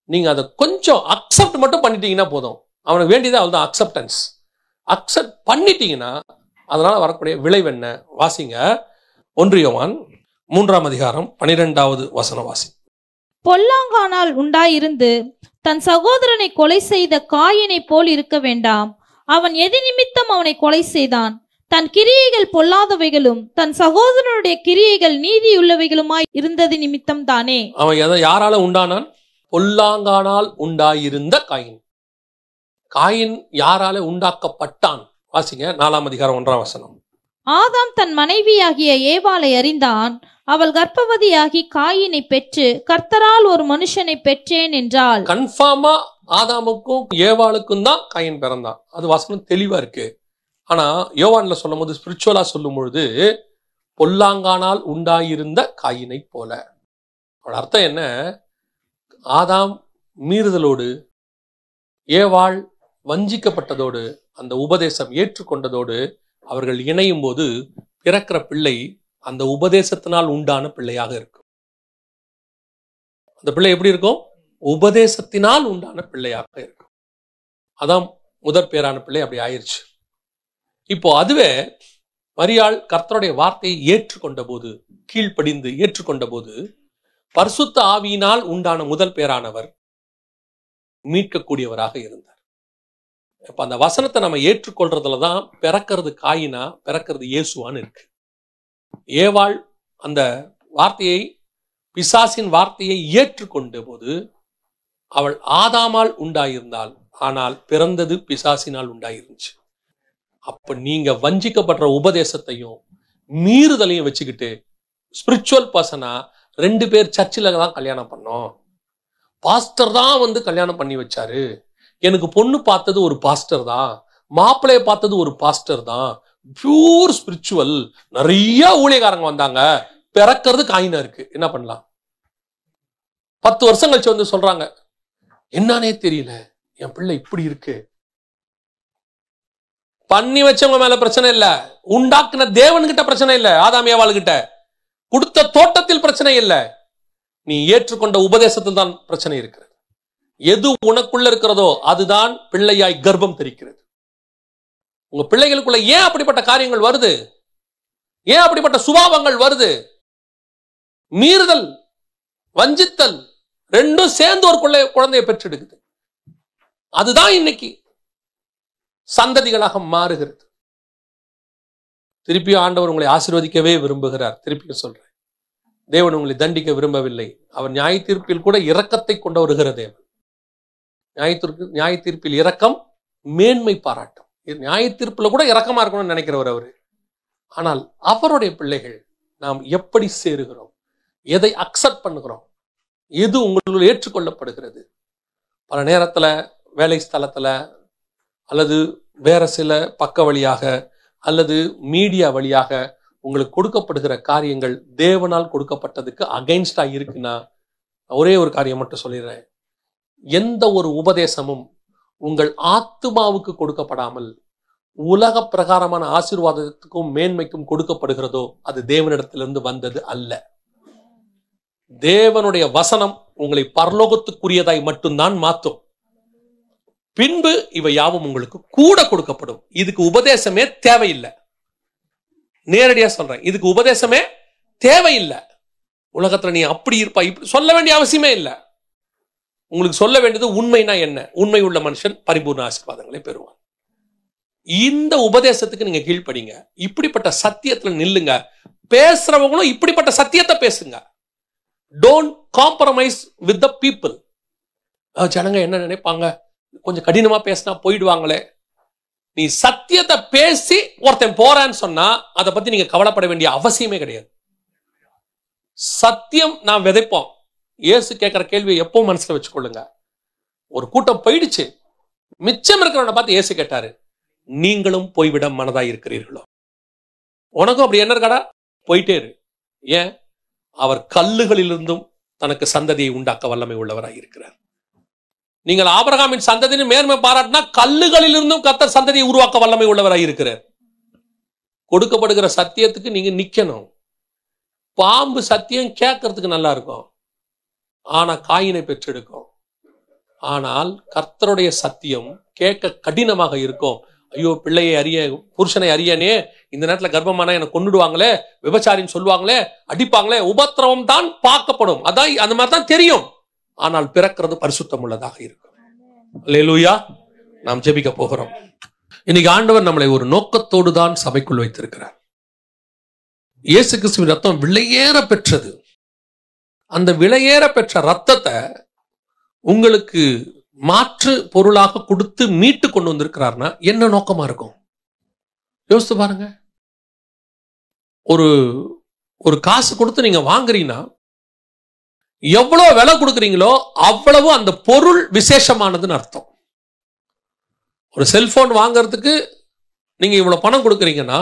நீங்க அதை கொஞ்சம் அக்செப்ட் மட்டும் பண்ணிட்டீங்கன்னா போதும். அவனுக்கு வேண்டியது அவள்தான் அக்செப்டன்ஸ். அக்செப்ட் பண்ணிட்டீங்கன்னா அதனால வரக்கூடிய விளைவு என்ன? வாசிங்க. 1 யோவான் 3ஆம் அதிகாரம் 12வது வசனம் வாசி. பொல்லாங்கானால் உண்டாயிருந்து தன் சகோதரனை கொலை செய்த காயினை போல் இருக்க வேண்டாம். அவன் எது நிமித்தம் அவனை கொலை செய்தான்? தன் கிரியைகள் பொல்லாதவைகளும் தன் சகோதரனுடைய கிரியைகள் நீதியுள்ளவைகளுமாய் இருந்தது நிமித்தம் தானே. அவன் யாரால உண்டானான்? பொல்லாங்கானால் உண்டாயிருந்த காயின். காயின் யாரால உண்டாக்கப்பட்டான்? வாசிங்க 4ஆம் அதிகாரம் 1ஆம் வசனம். ஆதாம் தன் மனைவியாகிய ஏவாளை அறிந்தான். அவள் கர்ப்பவதியாகி காயினை பெற்று கர்த்தரால் ஒரு மனுஷனை பெற்றேன் என்றாள். கன்ஃபார்மா ஆதாமுக்கும் ஏவாளுக்கும் தான் காயின் பிறந்தான். அது வசனம் தெளிவா இருக்கு. ஆனா யோவான்ல சொல்லும் போது, ஸ்பிரிச்சுவலா சொல்லும் பொழுது பொல்லாங்கானால் உண்டாயிருந்த காயினை போல. அவளோட அர்த்தம் என்ன? ஆதாம் மீறுதலோடு, ஏவாள் வஞ்சிக்கப்பட்டதோடு, அந்த உபதேசம் ஏற்றுக்கொண்டதோடு அவர்கள் இணையும் போது பிறக்கிற பிள்ளை அந்த உபதேசத்தினால் உண்டான பிள்ளையாக இருக்கும். அந்த பிள்ளை எப்படி இருக்கும்? உபதேசத்தினால் உண்டான பிள்ளையாக இருக்கும். அதான் முதற் பேரான பிள்ளை அப்படி ஆயிருச்சு. இப்போ அதுவே மரியாள் கர்த்தருடைய வார்த்தையை ஏற்றுக்கொண்ட போது, கீழ்ப்படிந்து ஏற்றுக்கொண்ட போது, பரிசுத்த ஆவியினால் உண்டான முதல் பேரானவர் மீட்கக்கூடியவராக இருந்தார். இப்ப அந்த வசனத்தை நம்ம ஏற்றுக்கொள்றதுலதான் பிறக்கிறது காயினா, பிறக்கிறது இயேசுவான்னு இருக்கு. ஏவாள் அந்த வார்த்தையை, பிசாசின் வார்த்தையை ஏற்றுக்கொண்ட போது அவள் ஆதாமால் உண்டாயிருந்தாள். ஆனால் பிறந்தது பிசாசினால் உண்டாயிருந்துச்சு. அப்ப நீங்க வஞ்சிக்கப்படுற உபதேசத்தையும் மீறுதலையும் வச்சுக்கிட்டு ஸ்பிரிச்சுவல் பர்சனா 2 பேர் சர்ச்சில் தான் கல்யாணம் பண்ணோம், பாஸ்டர் தான் வந்து கல்யாணம் பண்ணி வச்சாரு, எனக்கு பொண்ணு பார்த்தது ஒரு பாஸ்டர் தான், மாப்பிள்ளைய பார்த்தது ஒரு பாஸ்டர் தான், பியூர் ஸ்பிரிச்சுவல், நிறைய ஊழியக்காரங்க வந்தாங்க, பிறக்கிறது காயினா இருக்கு, என்ன பண்ணலாம்? 10 வருஷம் கழிச்சு வந்து சொல்றாங்க, என்னன்னே தெரியல, என் பிள்ளை இப்படி இருக்கு. பண்ணி வச்சவங்க மேல பிரச்சனை இல்ல, உண்டாக்குன தேவன்கிட்ட பிரச்சனை இல்ல, ஆதாம் ஏவாள் கிட்ட கொடுத்த தோட்டத்தில் பிரச்சனை இல்ல, நீ ஏற்றுக்கொண்ட உபதேசத்தில் தான் பிரச்சனை இருக்கிறது. எது உனக்குள்ள இருக்கிறதோ அதுதான் பிள்ளையாய் கர்ப்பம் தெரிக்கிறது. உங்க பிள்ளைகளுக்குள்ள ஏன் அப்படிப்பட்ட காரியங்கள் வருது? ஏன் அப்படிப்பட்ட சுபாவங்கள் வருது? மீறுதல், வஞ்சித்தல் ரெண்டும் சேர்ந்து ஒரு குழந்தையை பெற்றெடுக்குது. அதுதான் இன்னைக்கு சந்ததிகளாக மாறுகிறது. திருப்பியும் ஆண்டவர் உங்களை ஆசீர்வதிக்கவே விரும்புகிறார். திருப்பியும் சொல்றேன், தேவன் உங்களை தண்டிக்க விரும்பவில்லை. அவர் நியாய தீர்ப்பில் கூட இரக்கத்தை கொண்டு வருகிற தேவன். நியாய தீர்ப்பில் இரக்கம் மேன்மை பாராட்டும். நியாய தீர்ப்புல கூட இரக்கமா இருக்கணும்னு நினைக்கிறவர் அவரு. ஆனால் அவருடைய பிள்ளைகள் நாம் எப்படி சேருகிறோம், எதை அக்செப்ட் பண்ணுகிறோம், எது உங்களுள் ஏற்றுக்கொள்ளப்படுகிறது? பல நேரத்துல வேலை ஸ்தலத்துல அல்லது வேற சில பக்க வழியாக அல்லது மீடியா வழியாக உங்களுக்கு கொடுக்கப்படுகிற காரியங்கள் தேவனால் கொடுக்கப்பட்டதுக்கு அகைன்ஸ்டா இருக்குன்னா, ஒரே ஒரு காரியம் மட்டும் சொல்லிடுறேன், எந்த ஒரு உபதேசமும் உங்கள் ஆத்துமாவுக்கு கொடுக்கப்படாமல் உலக பிரகாரமான ஆசீர்வாதத்துக்கும் மேன்மைக்கும் கொடுக்கப்படுகிறதோ அது தேவனிடத்திலிருந்து வந்தது அல்ல. தேவனுடைய வசனம் உங்களை பரலோகத்துக்குரியதாய் மட்டும்தான் மாற்றும். பின்பு இவை யாவும் உங்களுக்கு கூட கொடுக்கப்படும். இதுக்கு உபதேசமே தேவையில்லை. நேரடியா சொல்றேன், இதுக்கு உபதேசமே தேவையில்லை. உலகத்துல நீ அப்படி இருப்பா இப்படி சொல்ல வேண்டிய அவசியமே இல்லை. உங்களுக்கு சொல்ல வேண்டியது உண்மைனா என்ன? உண்மை உள்ள மனுஷன் பரிபூர்ண ஆசீர்வாதங்களை பெறுவான். இந்த உபதேசத்துக்கு நீங்க கீழ்ப்படிங்க. இப்படிப்பட்ட சத்தியத்துல நில்லுங்க. பேசுறவங்களும் இப்படிப்பட்ட சத்தியத்தை பேசுங்க. Don't compromise with the people. ஜனங்க என்ன நினைப்பாங்க, கொஞ்சம் கடினமா பேசினா போயிடுவாங்களே. நீ சத்தியத்தை பேசி ஒருத்தன் போறான்னு சொன்னா அதை பத்தி நீங்க கவலைப்பட வேண்டிய அவசியமே கிடையாது. சத்தியம் நான் விதைப்போம். இயேசு கேட்கிற கேள்வியை எப்பவும் மனசுல வச்சுக்கொள்ளுங்க. ஒரு கூட்டம் போயிடுச்சு, மிச்சம் இருக்கிறவனை பார்த்து இயேசு கேட்டாரு, நீங்களும் போய்விட மனதாய் இருக்கிறீர்களோ? உனக்கும் அப்படி என்ன இருக்காடா? போயிட்டே இரு. ஏன்? அவர் கல்லுகளிலிருந்தும் தனக்கு சந்ததியை உண்டாக்க வல்லமை உள்ளவராய் இருக்கிறார். நீங்கள் ஆபிரகாமின் சந்ததியின் மேன்மை பாராட்டினா கல்லுகளிலிருந்தும் கர்த்தர் சந்ததியை உருவாக்க வல்லமை உள்ளவராய் இருக்கிறார். கொடுக்கப்படுகிற சத்தியத்துக்கு நீங்க நிக்கணும். பாம்பு சத்தியம் கேட்கறதுக்கு நல்லா இருக்கும், ஆனா காயினை பெற்றெடுக்கும். ஆனால் கர்த்தருடைய சத்தியம் கேட்க கடினமாக இருக்கும். ஐயோ, பிள்ளையை அறிய, புருஷனை அறியனே, இந்த நேரத்துல கர்ப்பமான எனக்கு கொன்னுடுவாங்களே, விபச்சாரின்னு சொல்லுவாங்களே, அடிப்பாங்களே, உபத்திரவம் தான் பார்க்கப்படும். அதான் அந்த மாதிரி தான் தெரியும். ஆனால் பிறக்கிறது பரிசுத்தம் உள்ளதாக இருக்கும். அல்லேலூயா. நாம் ஜெபிக்க போகிறோம். இன்னைக்கு ஆண்டவர் நம்மளை ஒரு நோக்கத்தோடு தான் சபைக்குள் வைத்திருக்கிறார். இயேசு கிறிஸ்துவின் ரத்தம் விலையேற பெற்றது. அந்த விலையேற பெற்ற ரத்தத்தை உங்களுக்கு மாற்று பொருளாக கொடுத்து மீட்டு கொண்டு வந்திருக்கிறார்னா என்ன நோக்கமா இருக்கும்? யோசித்து பாருங்க. ஒரு காசு கொடுத்து நீங்க வாங்குறீங்கன்னா எவ்வளவு விலை கொடுக்குறீங்களோ அவ்வளவு அந்த பொருள் விசேஷமானதுன்னு அர்த்தம். ஒரு செல்போன் வாங்கறதுக்கு நீங்க இவ்வளவு பணம் கொடுக்குறீங்கன்னா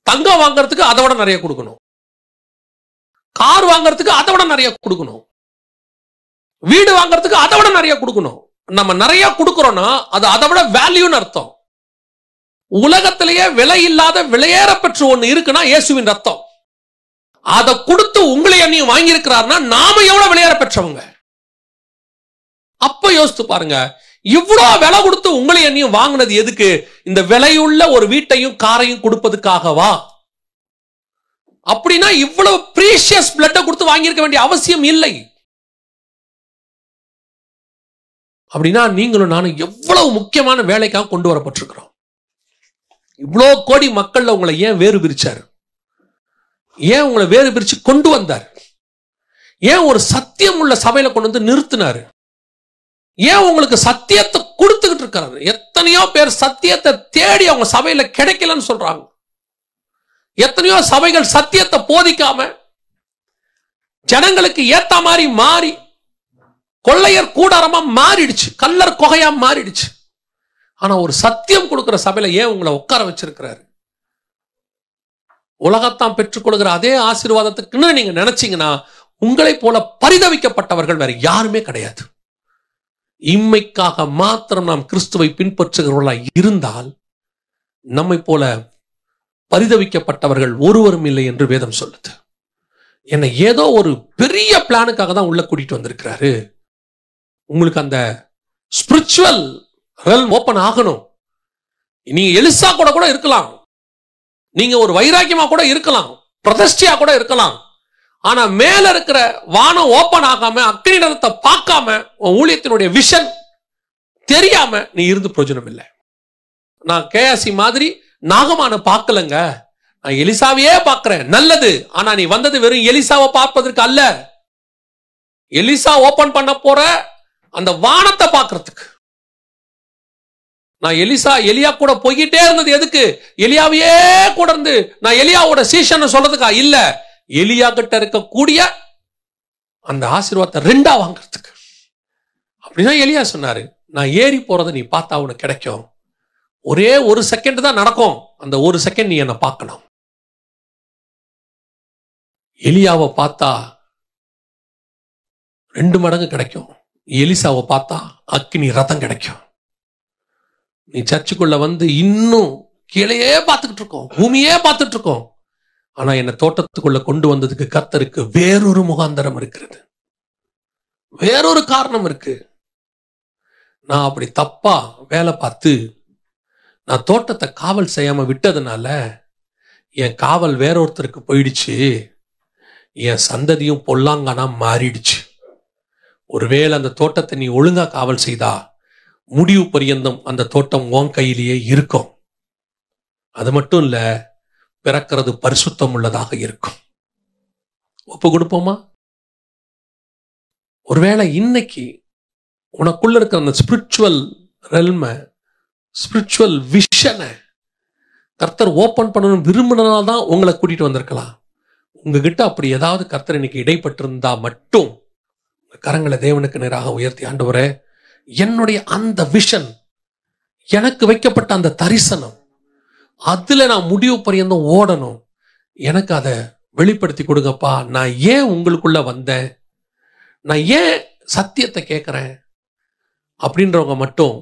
தங்கம் வாங்கறதுக்கு அதை விட நிறைய கொடுக்கணும், கார் வாங்கறதுக்கு அதை விட நிறைய கொடுக்கணும், வீடு வாங்கறதுக்கு அதை விட நிறைய கொடுக்கணும். நம்ம நிறைய கொடுக்கிறோம்னா அது அதை விட வேல்யூன்னு அர்த்தம். உலகத்திலேயே விலை இல்லாத விலையேற பெற்ற ஒண்ணு இருக்குன்னா இயேசுவின் ரத்தம். அதை கொடுத்து உங்களை அண்ணியும் வாங்கி இருக்கிறார்னா நாம எவ்வளவு விலையேற பெற்றவங்க. அப்ப யோசித்து பாருங்க, இவ்வளவு விலை கொடுத்து உங்களை அண்ணியும் வாங்கினது எதுக்கு? இந்த விலையுள்ள ஒரு வீட்டையும் காரையும் கொடுப்பதுக்காகவா? அப்படின்னா இவ்வளவு பிரீஷியஸ் பிளட்டை கொடுத்து வாங்கியிருக்க வேண்டிய அவசியம் இல்லை. அப்படின்னா நீங்களும் நானும் எவ்வளவு முக்கியமான வேலைக்காக கொண்டு வரப்பட்டிருக்கிறோம். இவ்வளவு கோடி மக்கள்ல உங்களை ஏன் வேறு பிரிச்சாரு? ஏன் உங்களை வேறு பிரிச்சு கொண்டு வந்தார்? ஏன் ஒரு சத்தியம் உள்ள சபையில கொண்டு வந்து நிறுத்தினாரு? ஏன் உங்களுக்கு சத்தியத்தை கொடுத்துக்கிட்டு இருக்காரு? எத்தனையோ பேர் சத்தியத்தை தேடி அவங்க சபையில கிடைக்கலன்னு சொல்றாங்க. எத்தனையோ சபைகள் சத்தியத்தை போதிக்காம ஜனங்களுக்கு ஏத்த மாதிரி மாறி கொள்ளையர் கூடாரமா மாறிடுச்சு, கல்லர் கொகையா மாறிடுச்சு. ஆனா ஒரு சத்தியம் கொடுக்கிற சபையில ஏன் உங்களை உட்கார வச்சிருக்கிறாரு? உலகத்தான் பெற்றுக்கொள்கிற அதே ஆசீர்வாதத்துக்குன்னு நீங்க நினைச்சீங்கன்னா உங்களை போல பரிதவிக்கப்பட்டவர்கள் வேற யாருமே கிடையாது. இம்மைக்காக மாத்திரம் நாம் கிறிஸ்துவை பின்பற்றுகிறவர்களாய் இருந்தால் நம்மை போல பரிதவிக்கப்பட்டவர்கள் ஒருவரும் இல்லை என்று வேதம் சொல்லுது. என்னை ஏதோ ஒரு பெரிய பிளானுக்காக தான் உள்ள கூட்டிட்டு வந்திருக்கிறாரு. உங்களுக்கு அந்த ஸ்பிரிச்சுவல் ரெல்ம் ஓபன் ஆகணும். நீங்க எலிசா கூட இருக்கலாம், நீங்க ஒரு வைராக்கியமா கூட இருக்கலாம், பிரதிஷ்டையா கூட இருக்கலாம். ஆனா மேல இருக்கிற வானம் ஓபன் ஆகாம, அக்னி நிறத்தை பார்க்காம, உன் ஊழியத்தினுடைய விஷன் தெரியாம நீ இருந்து பிரயோஜனம் இல்லை. நான் கேசி மாதிரி நாகமான பார்க்கலங்க, நான் எலிசாவையே பார்க்கிறேன். நல்லது. ஆனா நீ வந்தது வெறும் எலிசாவை பார்ப்பதற்கு அல்ல, எலிசா ஓபன் பண்ண போற அந்த வானத்தை பார்க்கறதுக்கு. நான் எலியா கூட போய்கிட்டே இருந்தது எதுக்கு? எலியாவையே கூட இருந்து நான் எலியாவோட சீஷன் சொல்றதுக்கா? இல்ல, எலியா கிட்ட இருக்கக்கூடிய அந்த ஆசீர்வாதத்தை ரெண்டா வாங்கறதுக்கு. அப்படின்னா எலியா சொன்னாரு, நான் ஏறி போறதை நீ பார்த்தா உனக்கு கிடைக்கும். ஒரே ஒரு செகண்ட் தான் நடக்கும், அந்த ஒரு செகண்ட் நீ என்ன பார்க்கணும். எலியாவை பார்த்தா 2 மடங்கு கிடைக்கும், எலிசாவை பார்த்தா அக்கினி ரதம் கிடைக்கும். நீ சர்ச்சுக்குள்ள வந்து இன்னும் கீழையே பார்த்துக்கிட்டு இருக்கோம், பூமியே பார்த்துட்டு இருக்கோம். ஆனா என்ன தோட்டத்துக்குள்ள கொண்டு வந்ததுக்கு கர்த்தருக்கு வேறொரு முகாந்தரம் இருக்கிறது, வேறொரு காரணம் இருக்கு. நான் அப்படி தப்பா வேலை பார்த்து நான் தோட்டத்தை காவல் செய்யாம விட்டதுனால என் காவல் வேறொருத்தருக்கு போயிடுச்சு, என் சந்ததியும் பொல்லாங்கானா மாறிடுச்சு. ஒருவேளை அந்த தோட்டத்தை நீ ஒழுங்கா காவல் செய்தா முடிவு பரியந்தம் அந்த தோட்டம் உன் கையிலேயே இருக்கும். அது மட்டும் இல்ல, பிறக்கிறது பரிசுத்தம் உள்ளதாக இருக்கும். ஒப்பு கொடுப்போமா? ஒருவேளை இன்னைக்கு உனக்குள்ள இருக்கிற அந்த ஸ்பிரிச்சுவல் ரெல்ம, ஸ்பிரிச்சுவல் விஷனை கர்த்தர் ஓபன் பண்ணணும் விரும்பினால்தான் உங்களை கூட்டிட்டு வந்திருக்கலாம். உங்ககிட்ட அப்படி ஏதாவது கர்த்தர் இன்னைக்கு இடைப்பட்டிருந்தா மட்டும் கரங்களை தேவனுக்கு நேராக உயர்த்தி, ஆண்டவரே, என்னுடைய அந்த விஷன், எனக்கு வைக்கப்பட்ட அந்த தரிசனம், அதுல நான் முடிவு பரியந்தம் ஓடணும், எனக்கு அதை வெளிப்படுத்தி கொடுங்கப்பா. நான் ஏன் உங்களுக்குள்ள வந்தேன், நான் ஏன் சத்தியத்தை கேட்கிறேன் அப்படின்றவங்க மட்டும்,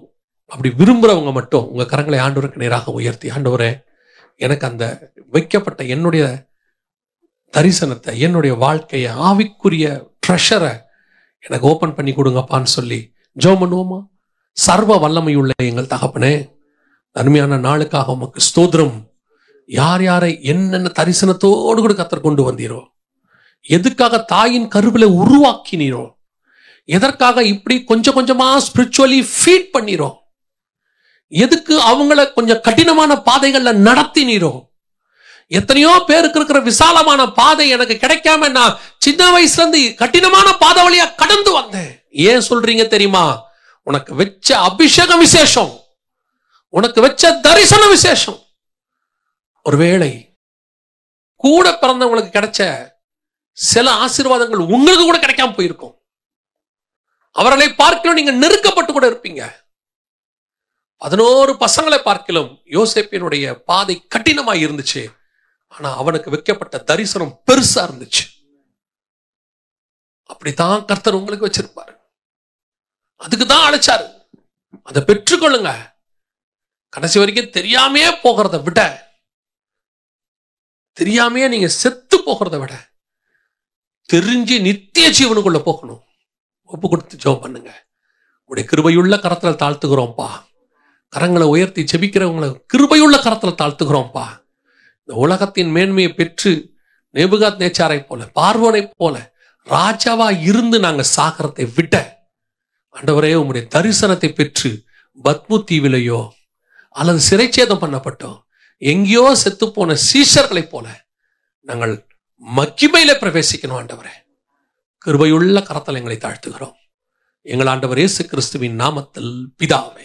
அப்படி விரும்புறவங்க மட்டும் உங்க கரங்களை ஆண்டவருக்கு நேராக உயர்த்தி, ஆண்டவரே, எனக்கு அந்த வைக்கப்பட்ட என்னுடைய தரிசனத்தை, என்னுடைய வாழ்க்கையை, ஆவிக்குரிய ட்ரெஷரை எனக்கு ஓபன் பண்ணி கொடுங்கப்பான்னு சொல்லி ஜெபம் பண்ணுவோமா? சர்வ வல்லமையுள்ள எங்கள் தகப்பனே, அருமையான நாளுக்காக உமக்கு ஸ்தோத்திரம். யார் யாரை என்னென்ன தரிசனத்தோடு கூட கர்த்தர் கொண்டு வந்தீரோ, எதுக்காக தாயின் கருவில உருவாக்கினீரோ, எதற்காக இப்படி கொஞ்சம் கொஞ்சமா ஸ்பிரிச்சுவலி ஃபீட் பண்ணீரோ, எதுக்கு அவங்கள கொஞ்சம் கடினமான பாதைகள்ல நடத்தினீரோ. எத்தனையோ பேருக்கு இருக்கிற விசாலமான பாதை எனக்கு கிடைக்காம நான் சின்ன வயசுல இருந்து கடினமான பாதை வழியா கடந்து வந்தேன். ஏன் சொல்றீங்க தெரியுமா? உனக்கு வச்ச அபிஷேகம் விசேஷம், உனக்கு வச்ச தரிசன விசேஷம். ஒருவேளை கூட பிறந்தவங்களுக்கு கிடைச்ச சில ஆசீர்வாதங்கள் உங்களுக்கு கூட கிடைக்காம போயிருக்கும். அவர்களை பார்க்கலும் நீங்க நெருக்கப்பட்டு கூட இருப்பீங்க. 11 பசங்களை பார்க்கலும் யோசேப்பினுடைய பாதை கடினமாய் இருந்துச்சு, ஆனா அவனுக்கு வைக்கப்பட்ட தரிசனம் பெருசா இருந்துச்சு. அப்படித்தான் கர்த்தர் உங்களுக்கு வச்சிருப்பாரு, அதுக்குதான் அழைச்சாரு. அதை பெற்றுக்கொள்ளுங்க. கடைசி வரைக்கும் தெரியாமையே போகிறத விட, தெரியாமையே நீங்க செத்து போகிறத விட, தெரிஞ்சு நித்திய ஜீவனுக்குள்ள போகணும். ஒப்பு கொடுத்து ஜெபம் பண்ணுங்க. உடைய கிருபையுள்ள கரத்துல தாழ்த்துகிறோம்ப்பா. கரங்களை உயர்த்தி ஜெபிக்கிறவங்களை கிருபையுள்ள கரத்துல தாழ்த்துகிறோம்ப்பா. இந்த உலகத்தின் மேன்மையை பெற்று நேபுகாத் நேச்சாரை போல, பார்வோனை போல ராஜாவா இருந்து நாங்க சாகரத்தை விட, ஆண்டவரே, உம்முடைய தரிசனத்தை பெற்று பத்மு தீவிலையோ அல்லது சிறைச்சேதம் பண்ணப்பட்டோம் எங்கேயோ செத்து போன சீஷர்களை போல நாங்கள் மகிமையில பிரவேசிக்கணும். ஆண்டவரே, கிருபையுள்ள கரத்தில் எங்களை தாழ்த்துகிறோம். எங்கள் ஆண்டவர் இயேசு கிறிஸ்துவின் நாமத்தில் பிதாவே.